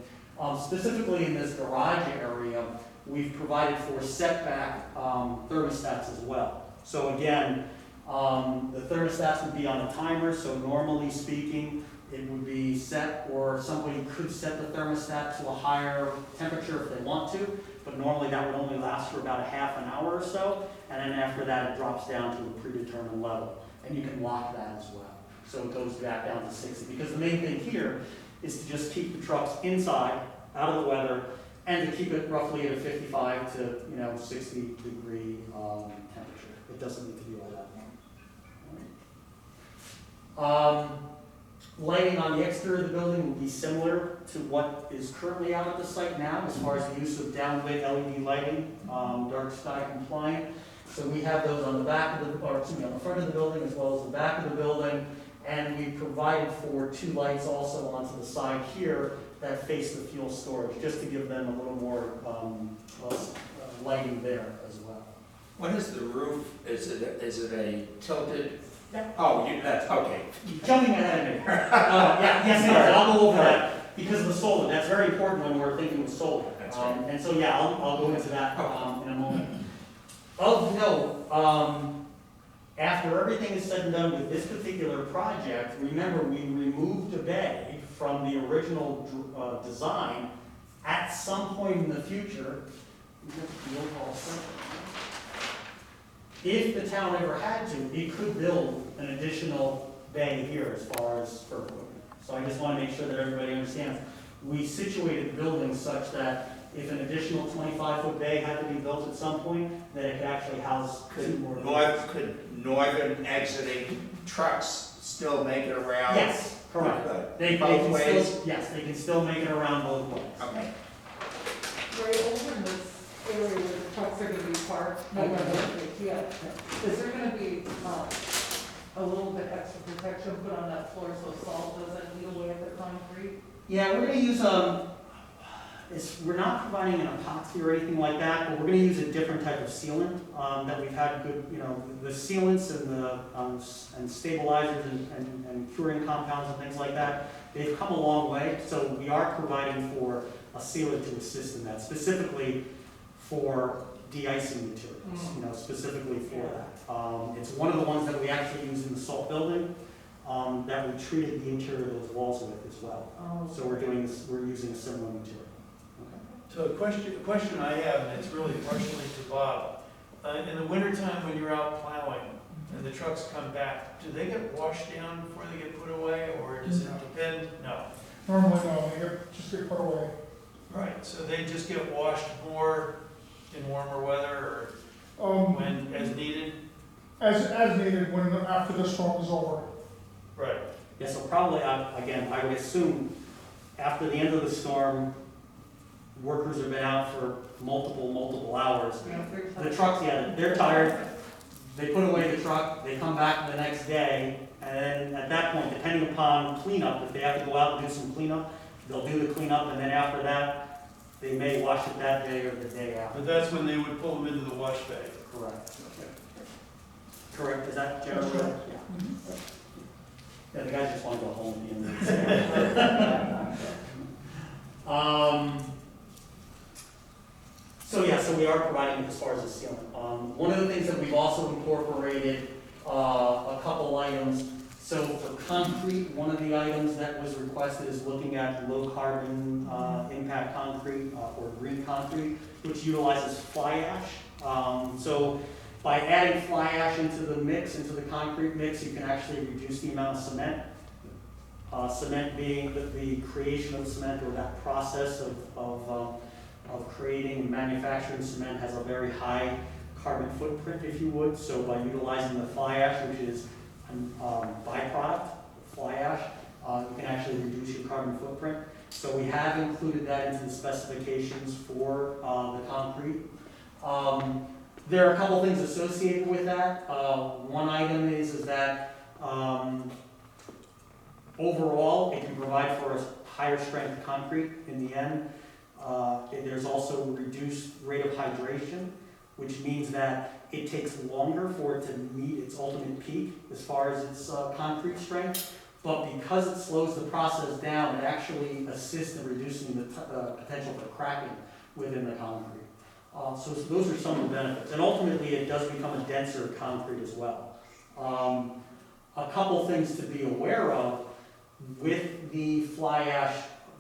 specifically in this garage area, we've provided for setback thermostats as well. So again, the thermostats would be on a timer, so normally speaking, it would be set, or somebody could set the thermostat to a higher temperature if they want to, but normally that would only last for about a half an hour or so, and then after that it drops down to a predetermined level, and you can lock that as well. So it goes back down to 60, because the main thing here is to just keep the trucks inside, out of the weather, and to keep it roughly at a 55 to 60 degree temperature. It doesn't need to be all that warm. Lighting on the exterior of the building will be similar to what is currently out at the site now, as far as the use of downlit LED lighting, dark sky compliant. So we have those on the back of the, or excuse me, on the front of the building as well as the back of the building, and we provided for 2 lights also onto the side here that face the fuel storage, just to give them a little more lighting there as well. What is the roof? Is it a tilted? Yeah. Oh, that's, okay. Jumping ahead of me. Yes, it is. I'll go over that because of the solar. That's very important when we're thinking of solar. That's right. And so, yeah, I'll go into that in a moment. Of note, after everything is said and done with this particular project, remember we removed a bay from the original design. At some point in the future, if the town ever had to, it could build an additional bay here as far as for equipment. So I just want to make sure that everybody understands. We situated the building such that if an additional 25-foot bay had to be built at some point, that it could actually house 2 more. Could northern exiting trucks still make it around? Yes, correct. They Both can ways? still, yes, they can still make it around both ways. Okay. Right over in this area where the trucks are gonna be parked, no, yeah. Is there gonna be, a little bit extra protection put on that floor so salt doesn't eat away at the concrete? Yeah, we're gonna use, we're not providing an epoxy or anything like that, but we're gonna use a different type of sealant, that we've had good, the sealants and the, and stabilizers and curing compounds and things like that, they've come a long way, so we are providing for a sealant to assist in that, specifically for de-icing materials, specifically for that. It's one of the ones that we actually use in the salt building, that we treated the interior of those walls with as well. So we're using a similar material. So a question I have, and it's really partially to Bob. In the wintertime when you're out plowing and the trucks come back, do they get washed down before they get put away, or does it depend? No. Normally, no, just get put away. Right, so they just get washed more in warmer weather Um, or when, as needed? as needed after the storm is over. Right. Yeah, so probably, again, I would assume after the end of the storm, workers have been out for multiple hours. The trucks, they're tired, they put away the truck, they come back the next day, and then at that point, depending upon cleanup, if they have to go out and do some cleanup, they'll do the cleanup, and then after that, they may wash it that day or the day after. But that's when they would pull them into the wash bay. Correct. Correct, is that generally? That's correct. Yeah. Yeah, the guys just want to go home at the end of the day. So we are providing it as far as the sealant. One of the things that we've also incorporated, a couple items. So for concrete, one of the items that was requested is looking at low carbon impact concrete or green concrete, which utilizes fly ash. So by adding fly ash into the mix, into the concrete mix, you can actually reduce the amount of cement. Cement being the creation of cement, or that process of creating and manufacturing cement, has a very high carbon footprint, if you would. So by utilizing the fly ash, which is a byproduct, fly ash, you can actually reduce your carbon footprint. So we have included that into the specifications for the concrete. There are a couple things associated with that. One item is that overall, it can provide for a higher strength concrete in the end. There's also a reduced rate of hydration, which means that it takes longer for it to meet its ultimate peak as far as its concrete strength. But because it slows the process down, it actually assists in reducing the potential for cracking within the concrete. So those are some of the benefits. And ultimately, it does become a denser concrete as well. A couple things to be aware of with the fly ash,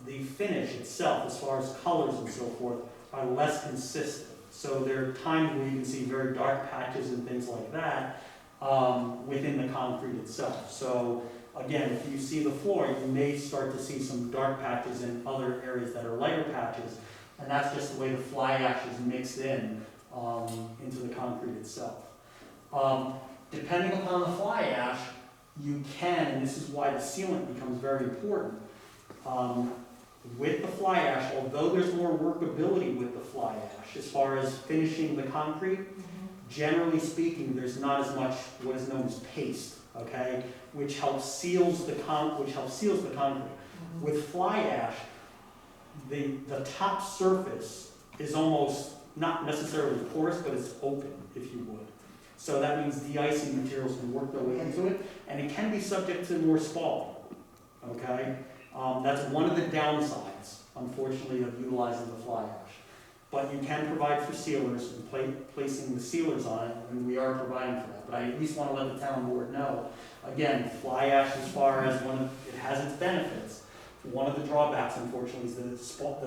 the finish itself, as far as colors and so forth, are less consistent. So there are times where you can see very dark patches and things like that within the concrete itself. So again, if you see the floor, you may start to see some dark patches in other areas that are lighter patches. And that's just the way the fly ash is mixed in into the concrete itself. Depending upon the fly ash, you can, and this is why the sealant becomes very important, with the fly ash, although there's more workability with the fly ash as far as finishing the concrete, generally speaking, there's not as much what is known as paste, okay, which helps seals the concrete. With fly ash, the top surface is almost not necessarily porous, but it's open, if you would. So that means de-icing materials can work their way into it, and it can be subject to more spalling, okay? That's one of the downsides, unfortunately, of utilizing the fly ash. But you can provide for sealers and placing the sealers on it, and we are providing for that. But I at least want to let the town board know, again, fly ash, as far as it has its benefits. One of the drawbacks, unfortunately, is the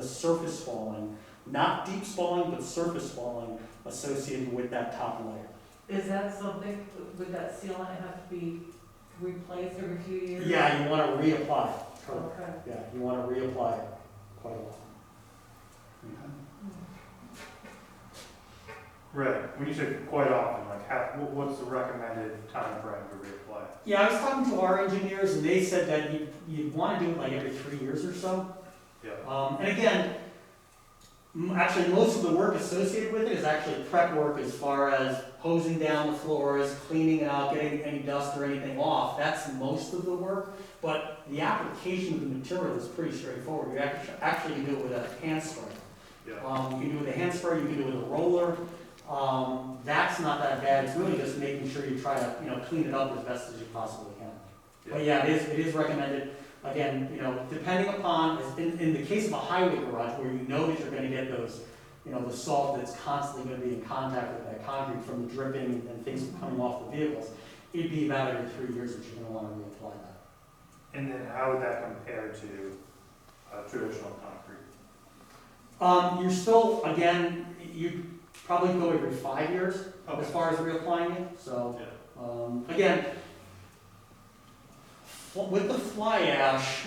surface spalling, not deep spalling, but surface spalling associated with that top layer. Is that something, would that sealant have to be replaced every few years? Yeah, you want to reapply it. Correct. Okay. Yeah, you want to reapply it quite often. Right. When you say quite often, like what's the recommended time frame to reapply? Yeah, I was talking to our engineers, and they said that you'd want to do it like every 3 years or so. Yeah. And again, Actually, most of the work associated with it is actually prep work as far as hosing down the floors, cleaning out, getting any dust or anything off. That's most of the work, but the application of the material is pretty straightforward. You actually can do it with a hand spray. Yeah. You can do it with a hand spray, you can do it with a roller. That's not that bad. It's really just making sure you try to, clean it up as best as you possibly can. But yeah, it is recommended. Again, depending upon, in the case of a highway garage where you know that you're gonna get those, the salt that's constantly gonna be in contact with that concrete from the dripping and things coming off the vehicles, it'd be about every 3 years that you're gonna wanna reapply that. And then how would that compare to traditional concrete? You're still, again, you probably go every 5 years as far as reapplying it, so, again, with the fly ash,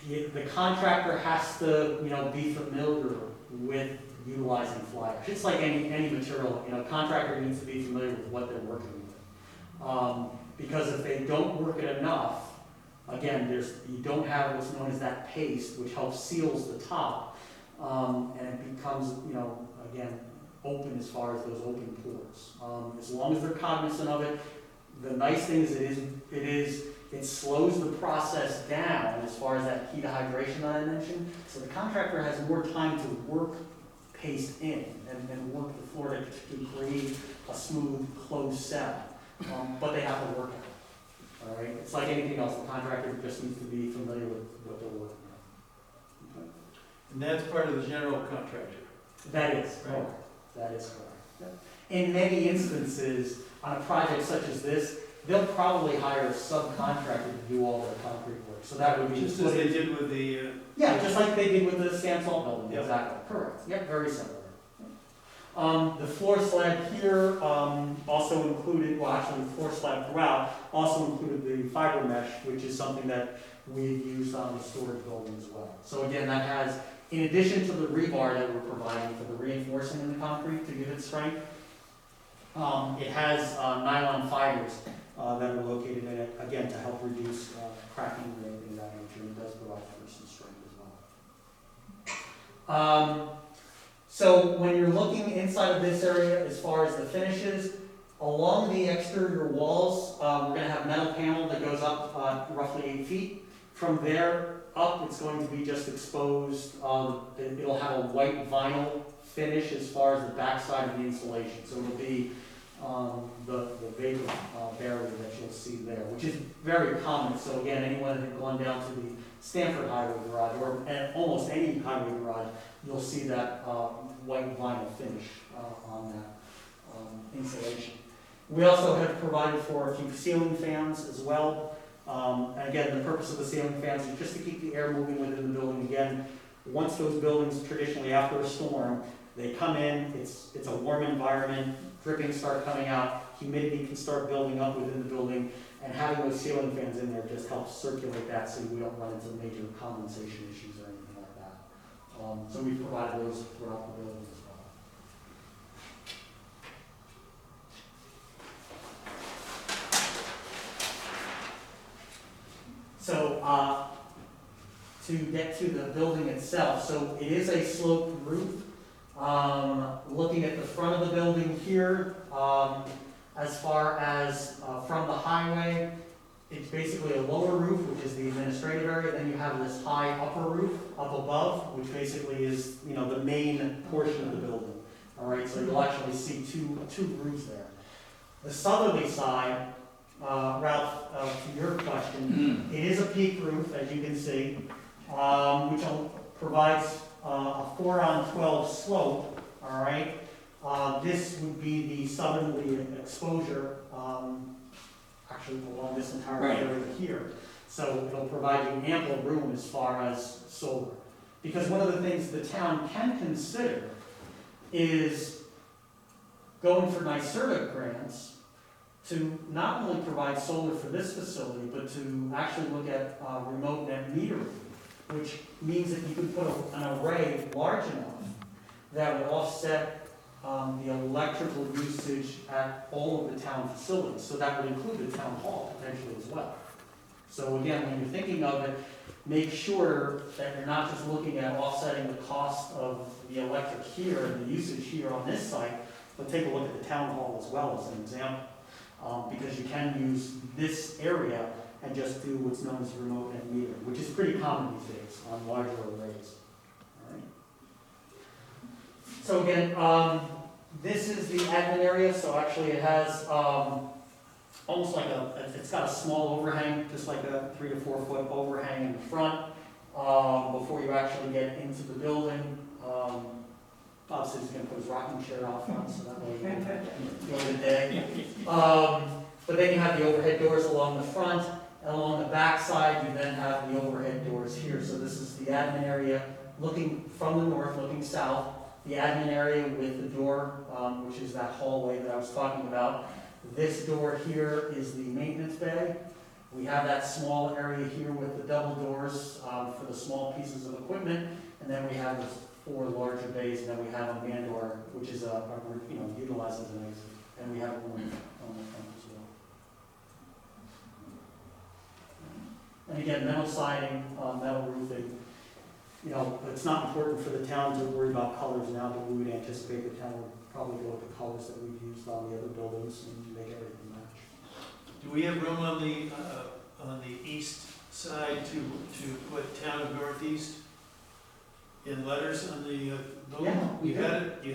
the contractor has to, be familiar with utilizing fly ash. It's like any material, contractor needs to be familiar with what they're working with. Because if they don't work it enough, again, you don't have what's known as that paste, which helps seals the top, and it becomes, again, open as far as those open pores. As long as they're cognizant of it, the nice thing is it slows the process down as far as that heat hydration that I mentioned. So the contractor has more time to work paste in and work the floor to create a smooth, closed cell. But they have to work it. All right? It's like anything else. The contractor just needs to be familiar with what they're working on. Okay? And that's part of the general contractor. That is correct. That is correct. Yeah. In many instances, on a project such as this, they'll probably hire a subcontractor to do all their concrete work. So that would be Just as they did with the... yeah, just like they did with the sand salt building. Yep. Exactly. Correct. Yep, very similar. The floor slab here also included, well actually the floor slab throughout also included the fiber mesh, which is something that we've used on the storage building as well. So again, that has, in addition to the rebar that we're providing for the reinforcing in the concrete to give it strength, it has nylon fibers that are located in it, again, to help reduce cracking and anything of that nature, and it does provide for some strength as well. So when you're looking inside of this area, as far as the finishes, along the exterior walls, we're going to have metal panel that goes up roughly 8 feet. From there up, it's going to be just exposed. It'll have a white vinyl finish as far as the backside of the insulation. So it'll be the vapor barrier that you'll see there, which is very common. So again, anyone that had gone down to the Stanford Highway Garage, or almost any highway garage, you'll see that white vinyl finish on that insulation. We also have provided for a few ceiling fans as well. And again, the purpose of the ceiling fans is just to keep the air moving within the building. Again, once those buildings, traditionally after a storm, they come in, it's a warm environment, drippings start coming out, humidity can start building up within the building, and having those ceiling fans in there just helps circulate that so we don't run into major condensation issues or anything like that. So we've provided those throughout the building as well. So to get to the building itself, so it is a sloped roof. Looking at the front of the building here, as far as from the highway, it's basically a lower roof, which is the administrative area. Then you have this high upper roof up above, which basically is, the main portion of the building. All right, so you'll actually see two roofs there. The southerly side, Ralph, to your question, it is a peak roof, as you can see, which provides a 4-on-12 slope. All right, this would be the southerly exposure. Actually along this entire area here. So it'll provide you ample room as far as solar. Because one of the things the town can consider is going for NYSERDA grants to not only provide solar for this facility, but to actually look at remote net metering, which means that you can put an array large enough that would offset the electrical usage at all of the town facilities. So that would include the town hall potentially as well. So again, when you're thinking of it, make sure that you're not just looking at offsetting the cost of the electric here and the usage here on this site, but take a look at the town hall as well as an example. Because you can use this area and just do what's known as remote net metering, which is pretty common these days on larger arrays. All right. So again, this is the admin area, so actually it has almost like it's got a small overhang, just like a 3 to 4 foot overhang in the front before you actually get into the building. Bob says he's going to put his rocking chair out front, so that way you can go in the day. But then you have the overhead doors along the front, and along the back side, you then have the overhead doors here. So this is the admin area looking from the north, looking south. The admin area with the door, which is that hallway that I was talking about. This door here is the maintenance bay. We have that small area here with the double doors for the small pieces of equipment, and then we have the 4 larger bays, and then we have a man door, which is utilized as an exit, and we have a room on the front as well. And again, metal siding, metal roofing. It's not important for the town to worry about colors now, but we would anticipate the town would probably go with the colors that we've used on the other buildings and make everything match. Do we have room on the east side to put Town of Northeast in letters on the building? Yeah, we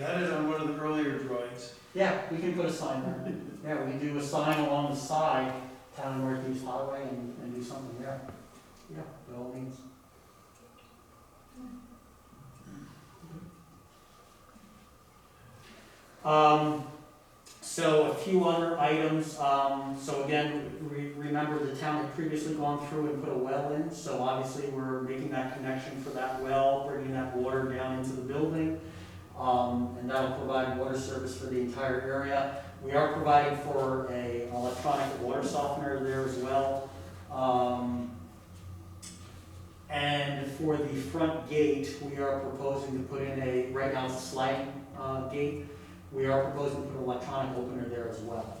You had it on one of the earlier drawings. Yeah, we can put a sign there. Yeah, we can do a sign along the side, Town of Northeast Highway, and do something there. Yeah, by all means. So a few other items. So again, remember the town had previously gone through and put a well in. So obviously we're making that connection for that well, bringing that water down into the building. And that'll provide water service for the entire area. We are providing for an electronic water softener there as well. And for the front gate, we are proposing to put in right now it's a sliding gate. We are proposing to put an electronic opener there as well.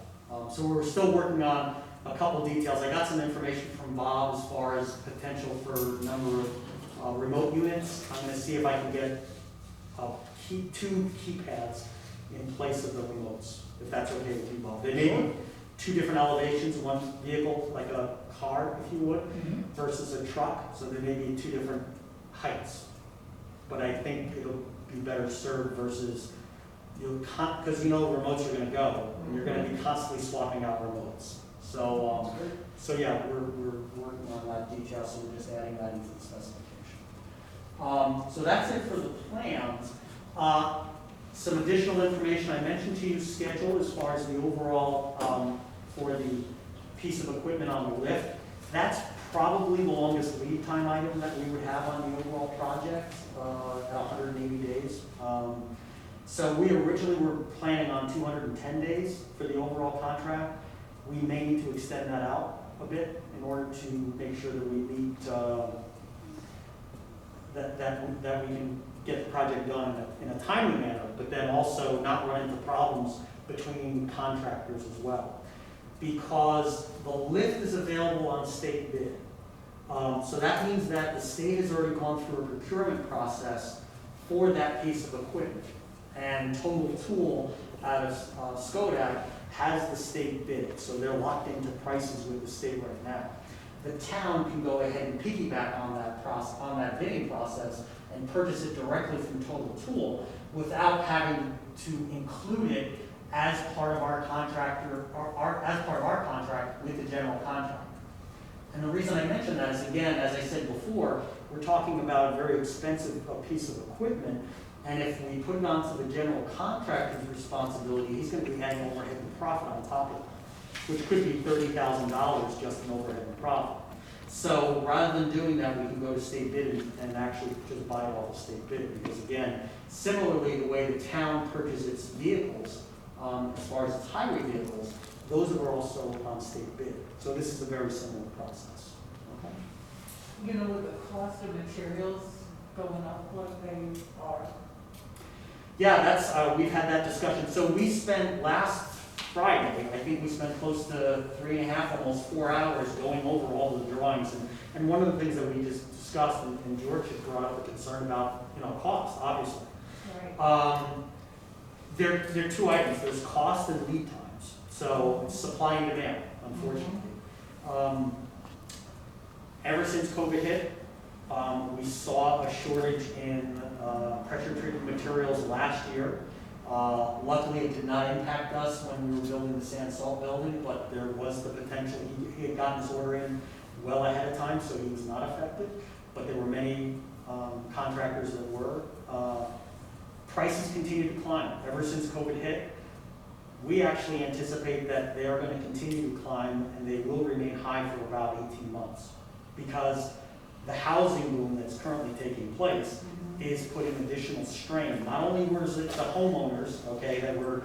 So we're still working on a couple details. I got some information from Bob as far as potential for number of remote units. I'm going to see if I can get 2 keypads in place of the remotes, if that's okay with you, Bob. They may be 2 different elevations, one vehicle, like a car, if you would, versus a truck. So they may be 2 different heights. But I think it'll be better served versus because remotes are going to go, and you're going to be constantly swapping out remotes. So yeah, we're working on that detail, so we're just adding that into the specification. So that's it for the plans. Some additional information I mentioned to you, schedule as far as the overall for the piece of equipment on the lift. That's probably the longest lead time item that we would have on the overall project at 180 days. So we originally were planning on 210 days for the overall contract. We may need to extend that out a bit in order to make sure that we meet that we can get the project done in a timely manner, but then also not run into problems between contractors as well. Because the lift is available on state bid. So that means that the state has already gone through a procurement process for that piece of equipment. And Total Tool out of Skodak has the state bid, so they're locked into prices with the state right now. The town can go ahead and piggyback on that bidding process and purchase it directly from Total Tool without having to include it as part of our contract with the general contractor. And the reason I mention that is, again, as I said before, we're talking about a very expensive piece of equipment, and if we put it onto the general contractor's responsibility, he's going to be adding overhead and profit on top of it, which could be $30,000 just in overhead and profit. So rather than doing that, we can go to state bid and actually just buy it off the state bid, because again, similarly the way the town purchases its vehicles, as far as its highway vehicles, those are also on state bid. So this is a very similar process. Okay. With the cost of materials going up like they are. Yeah, that's we've had that discussion. So we spent last Friday, I think we spent close to 3.5, almost 4 hours going over all the drawings. And one of the things that we just discussed, and George had brought up the concern about, cost, obviously. Right. There are two items, there's cost and lead times. So supply and demand, unfortunately. Ever since COVID hit, we saw a shortage in pressure treated materials last year. Luckily, it did not impact us when we were building the sand salt building, but there was the potential. He had gotten his order in well ahead of time, so he was not affected. But there were many contractors that were. Prices continue to climb ever since COVID hit. We actually anticipate that they are going to continue to climb, and they will remain high for about 18 months. Because the housing boom that's currently taking place is putting additional strain. Not only was it the homeowners, okay, that were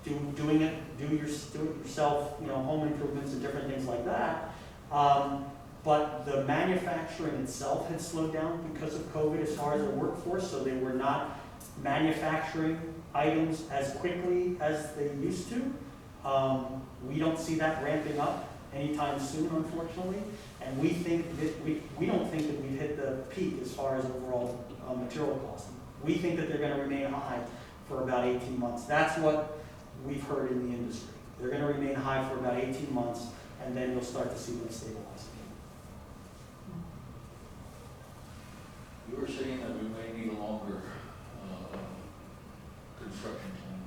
doing it yourself, home improvements and different things like that, but the manufacturing itself had slowed down because of COVID as far as the workforce, so they were not manufacturing items as quickly as they used to. We don't see that ramping up anytime soon, unfortunately. And we think that we don't think that we've hit the peak as far as overall material costs. We think that they're going to remain high for about 18 months. That's what we've heard in the industry. They're going to remain high for about 18 months, and then you'll start to see them stabilize again. You were saying that we may need a longer construction time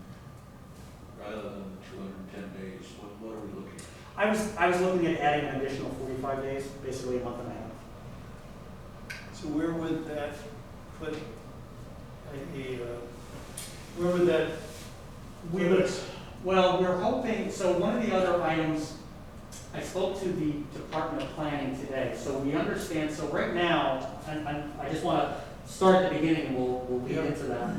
rather than 210 days. What are we looking at? I was looking at adding an additional 45 days, basically a month and a half. So where would that put where would that We would, well, we're hoping, so one of the other items, I spoke to the Department of Planning today, so we understand, so right now, and I just want to start at the beginning and we'll lead into that.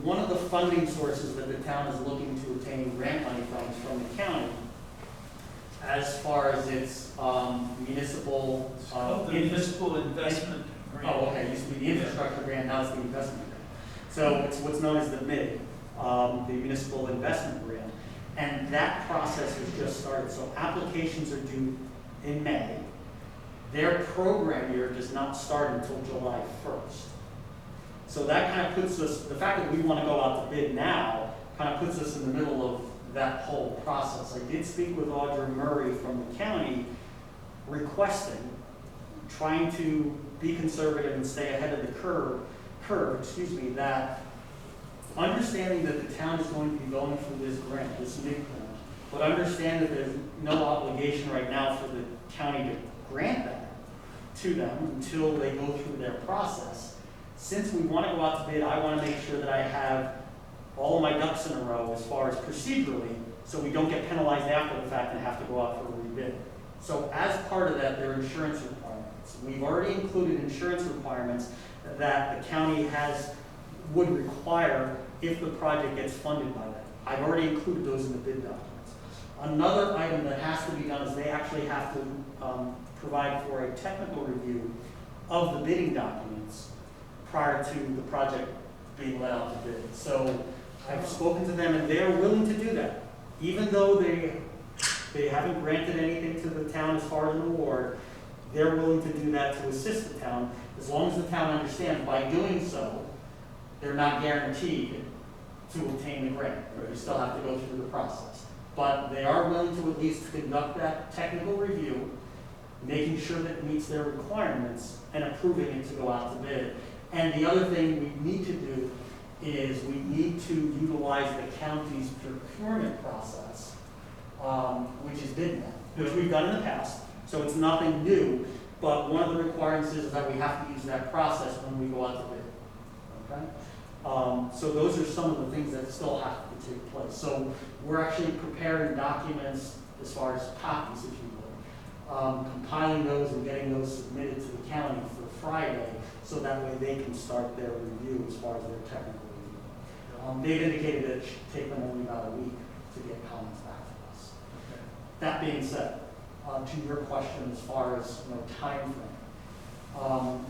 One of the funding sources that the town is looking to obtain grant money from is from the county, as far as its municipal. the municipal investment grant. Oh, okay, it used to be the infrastructure grant, now it's the investment grant. So it's what's known as the MIG, the Municipal Investment Grant. And that process has just started, so applications are due in May. Their program year does not start until July 1st. So that kind of puts us, the fact that we want to go out to bid now, kind of puts us in the middle of that whole process. I did speak with Audra Murray from the county requesting, trying to be conservative and stay ahead of the curve, that understanding that the town is going to be going through this grant, this MIG grant, but understand that there's no obligation right now for the county to grant that to them until they go through their process. Since we want to go out to bid, I want to make sure that I have all of my ducks in a row as far as procedurally, so we don't get penalized after the fact and have to go out for a rebid. So as part of that, there are insurance requirements. We've already included insurance requirements that the county would require if the project gets funded by that. I've already included those in the bid documents. Another item that has to be done is they actually have to provide for a technical review of the bidding documents prior to the project being let out to bid. So I've spoken to them and they're willing to do that. Even though they haven't granted anything to the town as far as an award, they're willing to do that to assist the town, as long as the town understands by doing so, they're not guaranteed to obtain the grant. You still have to go through the process. But they are willing to at least conduct that technical review, making sure that it meets their requirements and approving it to go out to bid. And the other thing we need to do is we need to utilize the county's procurement process, which is BidNet, which we've done in the past. So it's nothing new, but one of the requirements is that we have to use that process when we go out to bid. Okay? So those are some of the things that still have to take place. So we're actually preparing documents as far as copies, if you will, compiling those and getting those submitted to the county for Friday, so that way they can start their review as far as their technical review. They've indicated that it should take them only about a week to get comments back from us. Okay. That being said, to your question as far as time frame,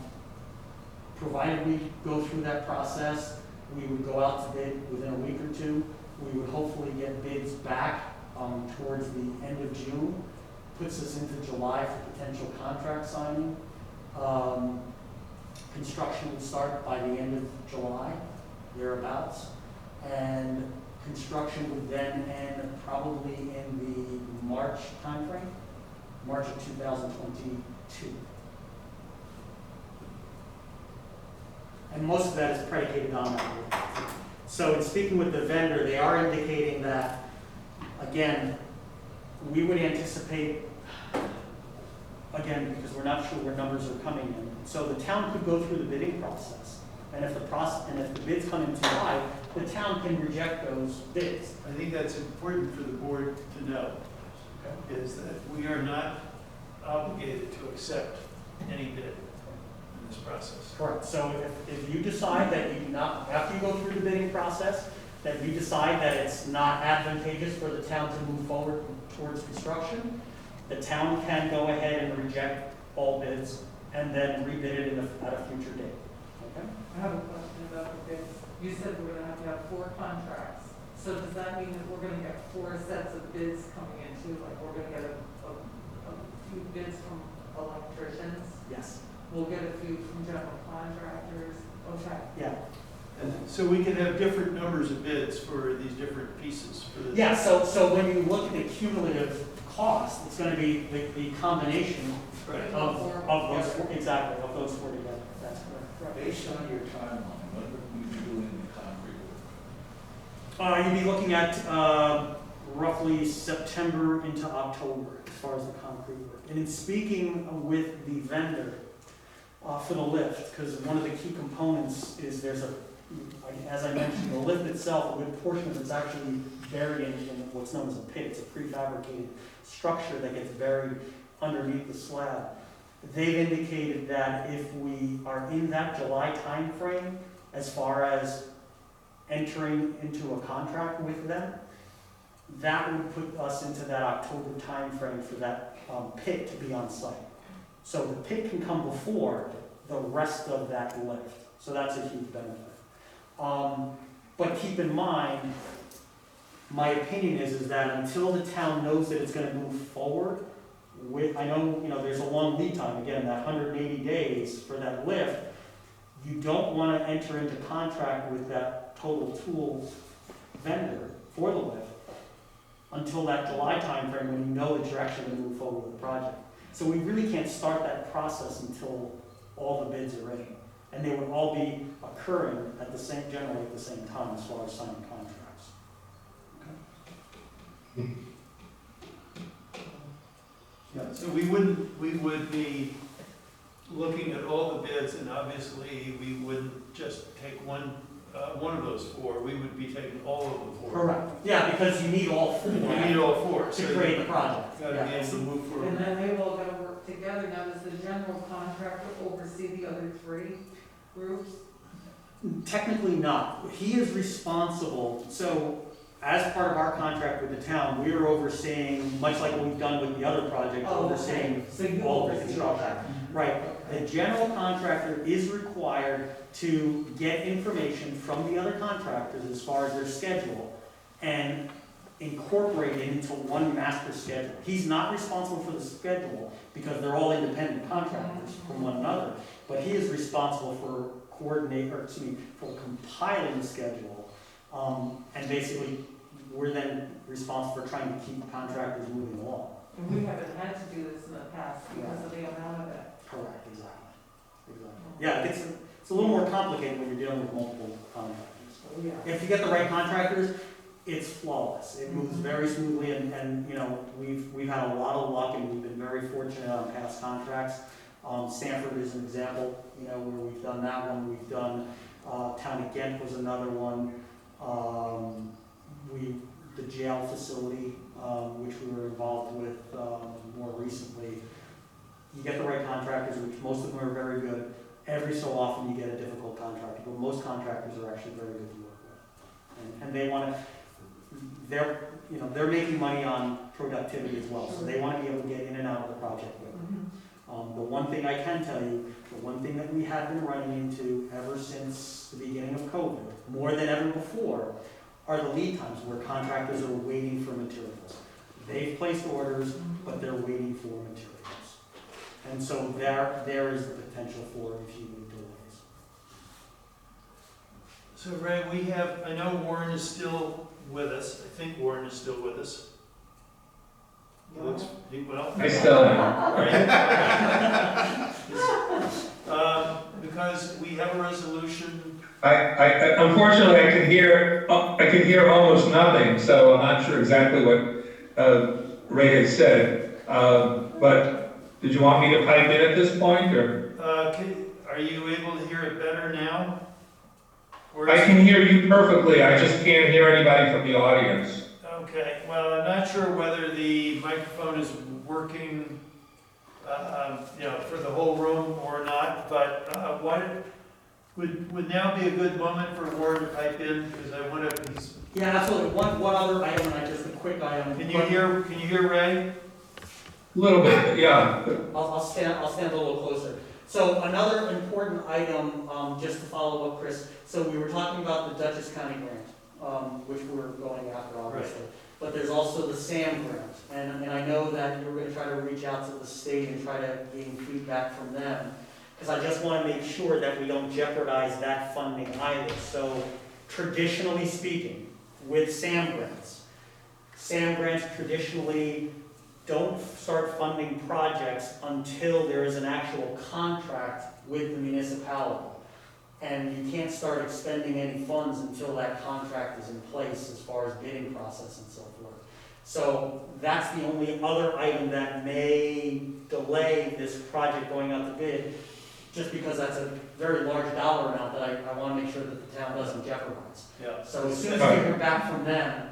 provided we go through that process, We would go out to bid within a week or two. We would hopefully get bids back towards the end of June. Puts us into July for potential contract signing. Construction would start by the end of July, thereabouts. And construction would then end probably in the March timeframe, March of 2022. And most of that is predicated on that. So in speaking with the vendor, they are indicating that, again, we would anticipate, again, because we're not sure where numbers are coming in. So the town could go through the bidding process. And if the bids come in too high, the town can reject those bids. I think that's important for the board to know, is that we are not obligated to accept any bid in this process. Correct. So if you decide that you do not, after you go through the bidding process, that you decide that it's not advantageous for the town to move forward towards construction, the town can go ahead and reject all bids and then rebid it at a future date. Okay? I have a question about the bids. You said we're gonna have to have 4 contracts. So does that mean that we're gonna get 4 sets of bids coming in too? Like we're gonna get a few bids from electricians? Yes. We'll get a few from general contractors? Okay. Yeah. And so we can have different numbers of bids for these different pieces. For the Yeah, so when you look at the cumulative cost, it's gonna be the combination Right. of those, exactly, of those 4 together. That's correct. Based on your timeline, when would we be doing the concrete work? You'd be looking at roughly September into October as far as the concrete work. And in speaking with the vendor for the lift, because one of the key components is as I mentioned, the lift itself, a good portion of it's actually buried in what's known as a pit. It's a prefabricated structure that gets buried underneath the slab. They've indicated that if we are in that July timeframe, as far as entering into a contract with them, that would put us into that October timeframe for that pit to be on site. So the pit can come before the rest of that lift. So that's a huge benefit. But keep in mind, my opinion is that until the town knows that it's gonna move forward I know, there's a long lead time, again, that 180 days for that lift. You don't wanna enter into contract with that Total Tools vendor for the lift until that July timeframe when you know that you're actually gonna move forward with the project. So we really can't start that process until all the bids are in. And they would all be occurring generally at the same time as far as signing contracts. Yeah, so we would be looking at all the bids, and obviously we wouldn't just take one of those 4. We would be taking all of the 4. Correct. Yeah, because you need all 4. You need all 4. To create the project. Gotta be able to move forward. And then they all gotta work together. Now, does the general contractor oversee the other 3 groups? Technically not. He is responsible, so as part of our contract with the town, we are overseeing, much like what we've done with the other project, overseeing So you all the oversee all construction. that? Right. The general contractor is required to get information from the other contractors as far as their schedule and incorporate it into one master schedule. He's not responsible for the schedule because they're all independent contractors from one another, but he is responsible for for compiling the schedule. And basically, we're then responsible for trying to keep contractors moving along. And we haven't had to do this in the past because of the amount of it. Correct, exactly. Yeah, it's a little more complicated when you're dealing with multiple contractors. Oh, yeah. If you get the right contractors, it's flawless. It moves very smoothly, and we've had a lot of luck, and we've been very fortunate on past contracts. Stanford is an example, where we've done that one. We've done Town of Ghent was another one. The jail facility, which we were involved with more recently. You get the right contractors, which most of them are very good. Every so often you get a difficult contractor, but most contractors are actually very good to work with. And they want to, they're making money on productivity as well, so they want to be able to get in and out of the project quickly. The one thing I can tell you, the one thing that we have been running into ever since the beginning of COVID, more than ever before, are the lead times where contractors are waiting for materials. They've placed orders, but they're waiting for materials. And so there is the potential for a few delays. So Ray, I know Warren is still with us. I think Warren is still with us. He looks, well. I still am. Right. Because we have a resolution. Unfortunately, I can hear almost nothing, so I'm not sure exactly what Ray has said. But did you want me to pipe in at this point, or? Are you able to hear it better now? Or I can hear you perfectly, I just can't hear anybody from the audience. Okay, well, I'm not sure whether the microphone is working, for the whole room or not, but would now be a good moment for Warren to pipe in, because I want to. Yeah, absolutely. One other item, just a quick item. Can you hear Ray? A little bit, yeah. I'll stand a little closer. So another important item, just to follow up, Chris, so we were talking about the Dutchess County grant, which we're going after, obviously. Right. But there's also the SAM grant, and I know that you're going to try to reach out to the state and try to gain feedback from them, because I just want to make sure that we don't jeopardize that funding either. So traditionally speaking, with SAM grants traditionally don't start funding projects until there is an actual contract with the municipality. And you can't start expending any funds until that contract is in place as far as bidding process and so forth. So that's the only other item that may delay this project going out to bid, just because that's a very large dollar amount that I want to make sure that the town doesn't jeopardize. Yeah. So as soon as we hear back from them,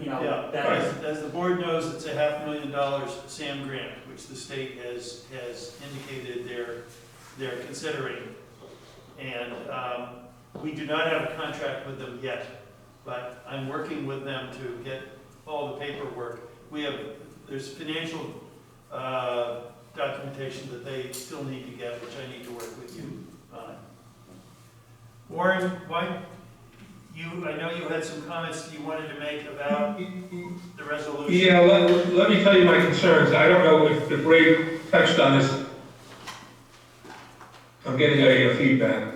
Yeah, that is, as the board knows, it's a $500,000 SAM grant, which the state has indicated they're considering. And we do not have a contract with them yet, but I'm working with them to get all the paperwork. There's financial documentation that they still need to get, which I need to work with you on. Warren, I know you had some comments you wanted to make about the resolution. Yeah, let me tell you my concerns. I don't know if Ray touched on this. I'm getting a feedback.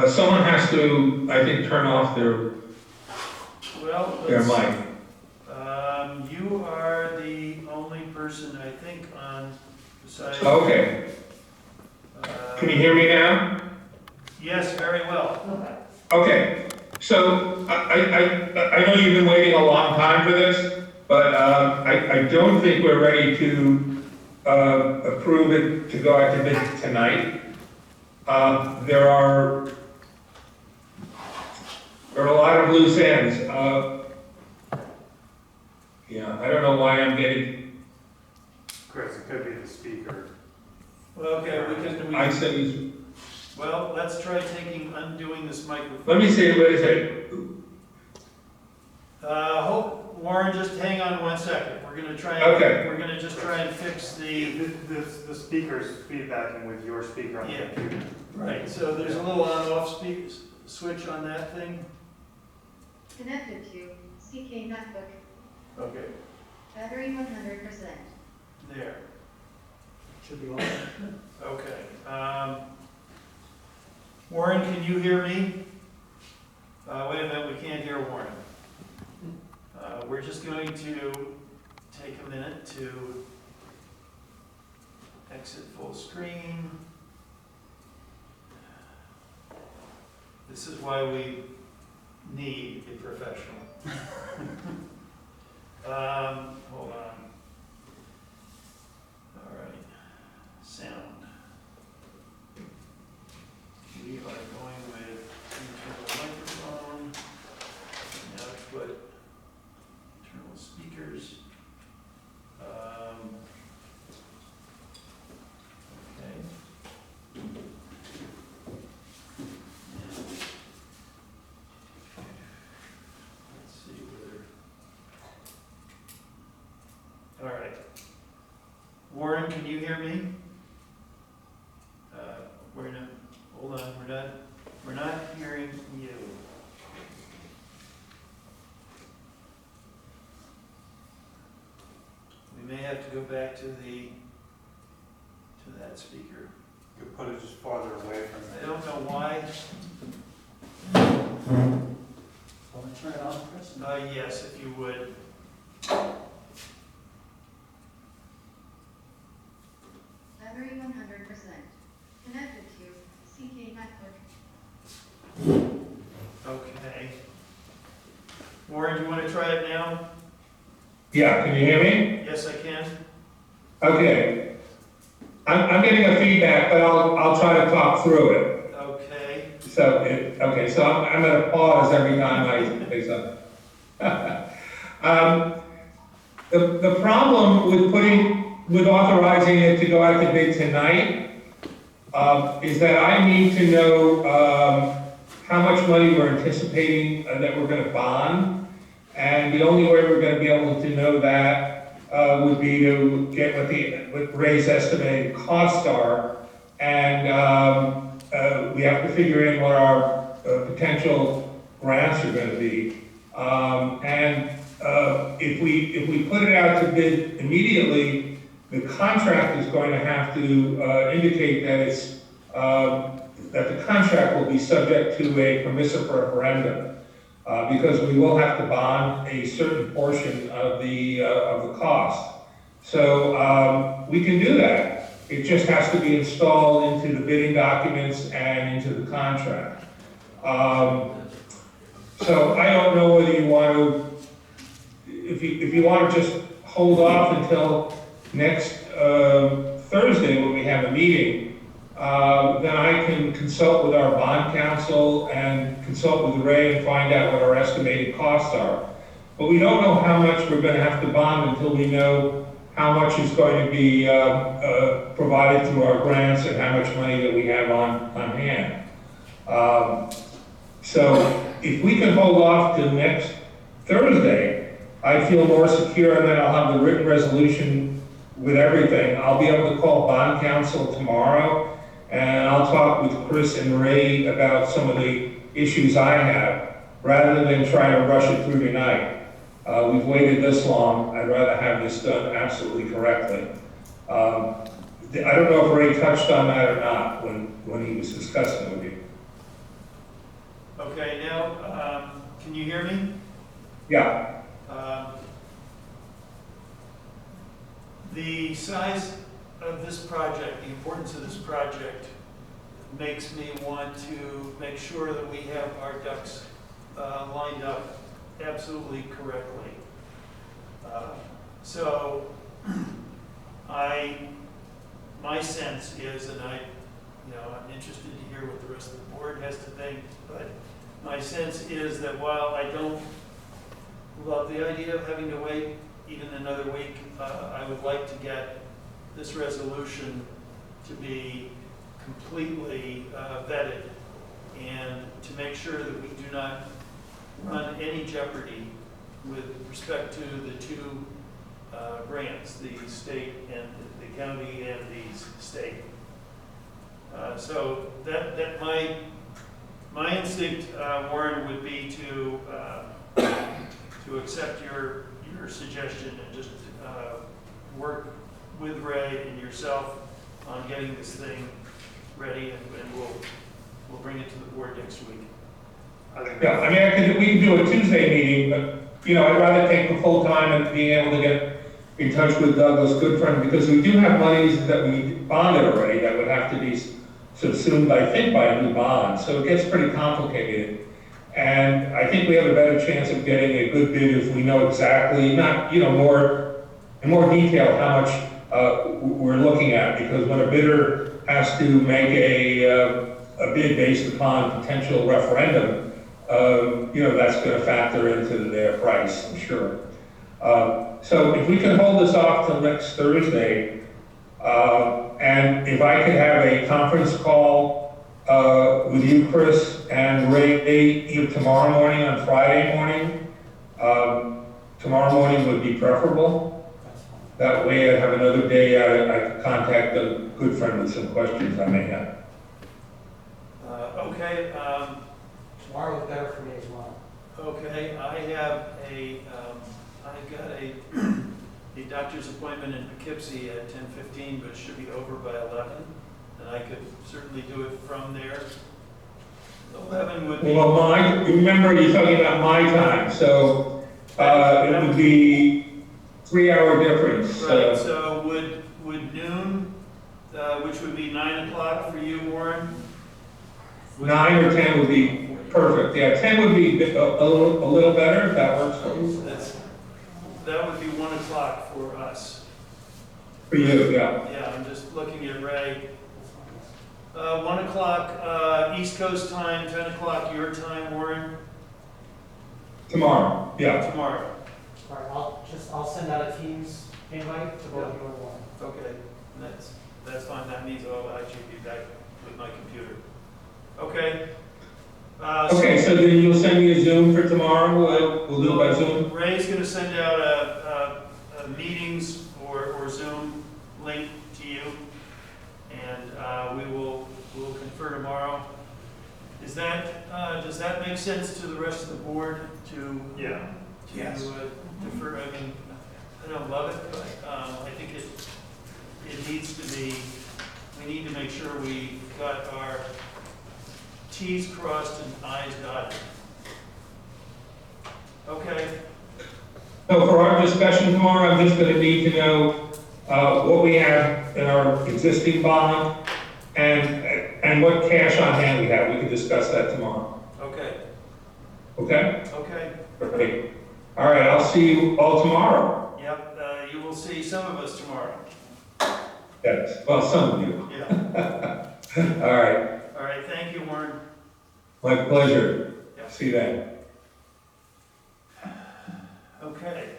Someone has to, I think, turn off their mic. You are the only person, I think, on besides. Okay. Can you hear me now? Yes, very well. Okay. So I know you've been waiting a long time for this, but I don't think we're ready to approve it to go out to bid tonight. There are a lot of loose ends. Yeah, I don't know why I'm getting. Chris, it could be the speaker. Well, okay, I said, well, let's try undoing this microphone. let me see. Wait a second. Warren, just hang on 1 second. We're gonna try. Okay. We're gonna just try and fix the. The speaker's feedbacking with your speaker on the Yeah. computer. Right. So there's a little on-off switch on that thing. Connected to CK MacBook. Okay. Battery 100%. There. should be on. Okay. Warren, can you hear me? Wait a minute, we can't hear Warren. We're just going to take a minute to exit full screen. This is why we need a professional. Hold on. All right. Sound. We are going with internal microphone. Now put internal speakers. Okay. Let's see whether. All right. Warren, can you hear me? we're not, hold on, we're not hearing you. We may have to go back to that speaker. You could put it just farther away from I it. don't know why. Want to turn it on, Chris? Yes, if you would. Battery 100%. Connected to CK network. Okay. Warren, do you want to try it now? Yeah, can you hear me? Yes, I can. Okay. I'm getting a feedback, but I'll try to talk through it. Okay. So, I'm gonna pause every time I say something. The problem with authorizing it to go out to bid tonight, is that I need to know, how much money we're anticipating that we're gonna bond. And the only way we're gonna be able to know that, would be to get what Ray's estimated costs are. And, we have to figure in what our potential grants are gonna be. If we put it out to bid immediately, the contract is going to have to indicate that the contract will be subject to a permissive referendum, because we will have to bond a certain portion of the cost. So we can do that. It just has to be installed into the bidding documents and into the contract. So I don't know whether you want to, if you want to just hold off until next Thursday when we have a meeting, then I can consult with our bond counsel and consult with Ray and find out what our estimated costs are. But we don't know how much we're going to have to bond until we know how much is going to be provided through our grants and how much money that we have on hand. So if we can hold off till next Thursday, I feel more secure, and then I'll have the written resolution with everything. I'll be able to call bond counsel tomorrow, and I'll talk with Chris and Ray about some of the issues I have, rather than try to rush it through tonight. We've waited this long. I'd rather have this done absolutely correctly. I don't know if Ray touched on that or not when he was discussing it with you. Okay, now, can you hear me? Yeah. The size of this project, the importance of this project, makes me want to make sure that we have our ducks lined up absolutely correctly. So, my sense is, and I'm interested to hear what the rest of the board has to think, but my sense is that while I don't love the idea of having to wait even another week, I would like to get this resolution to be completely vetted and to make sure that we do not run any jeopardy with respect to the two grants, the state and the county and the state. So that my instinct, Warren, would be to accept your suggestion and just work with Ray and yourself on getting this thing ready, and we'll bring it to the board next week. Yeah, I mean, we can do a Tuesday meeting, but, I'd rather take the full time and being able to get in touch with Douglas Goodfriend, because we do have monies that we bonded already that would have to be subsumed, I think, by a new bond, so it gets pretty complicated. And I think we have a better chance of getting a good bid if we know exactly, not, more in more detail how much we're looking at, because when a bidder has to make a bid based upon potential referendum, that's going to factor into their price, I'm sure. So if we can hold this off till next Thursday, and if I could have a conference call with you, Chris, and Ray, either tomorrow morning or Friday morning, tomorrow morning would be preferable. That way I'd have another day I could contact a good friend with some questions I may have. Okay, Tomorrow is better for me as well. okay, I've got a doctor's appointment in Poughkeepsie at 10:15, but it should be over by 11, and I could certainly do it from there. 11 would be. Well, remember you're talking about my time, so, it would be 3-hour difference. Right, so would noon, which would be 9 o'clock for you, Warren? 9 or 10 would be perfect. Yeah, 10 would be a little better, if that works for you. That would be 1 o'clock for us. For you, yeah. Yeah, I'm just looking at Ray. 1 o'clock, East Coast time, 10 o'clock your time, Warren, Tomorrow, yeah. tomorrow. All right, I'll send out a Teams invite to both you and Warren. Okay, that's fine, that means I'll actually be back with my computer. Okay. Okay, so then you'll send me a Zoom for tomorrow, we'll do it by Zoom? Ray's gonna send out a meetings or Zoom link to you, and we'll confer tomorrow. Does that make sense to the rest of the board to? Yeah. Yes. Defer, I mean, I don't love it, but, I think it needs to be, we need to make sure we got our Ts crossed and Is dotted. Okay, So for our discussion tomorrow, I'm just gonna need to know, what we have in our existing bond and what cash on hand we have. We can discuss that tomorrow. okay, Okay? okay. Great. All right, I'll see you all tomorrow. Yep, you will see some of us tomorrow. Yes, well, some of you. Yeah. All right, All right, thank you, Warren. my pleasure. Yeah. See you then. Okay.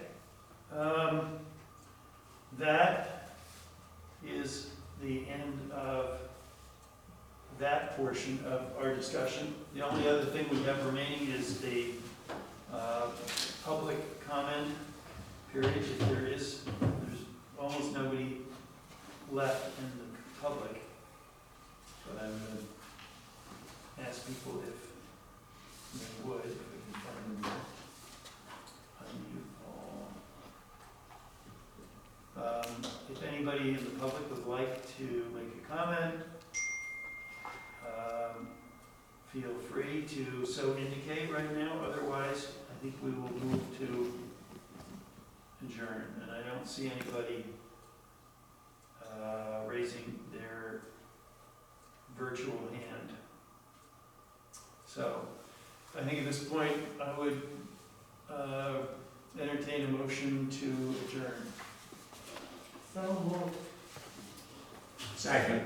That is the end of that portion of our discussion. The only other thing we have remaining is the public comment period. If there's almost nobody left in the public. But I'm going to ask people if they would, if we can find them. Unmute all. If anybody in the public would like to make a comment, feel free to so indicate right now. Otherwise, I think we will move to adjourn. And I don't see anybody raising their virtual hand. So I think at this point, I would entertain a motion to adjourn. So moved. Second.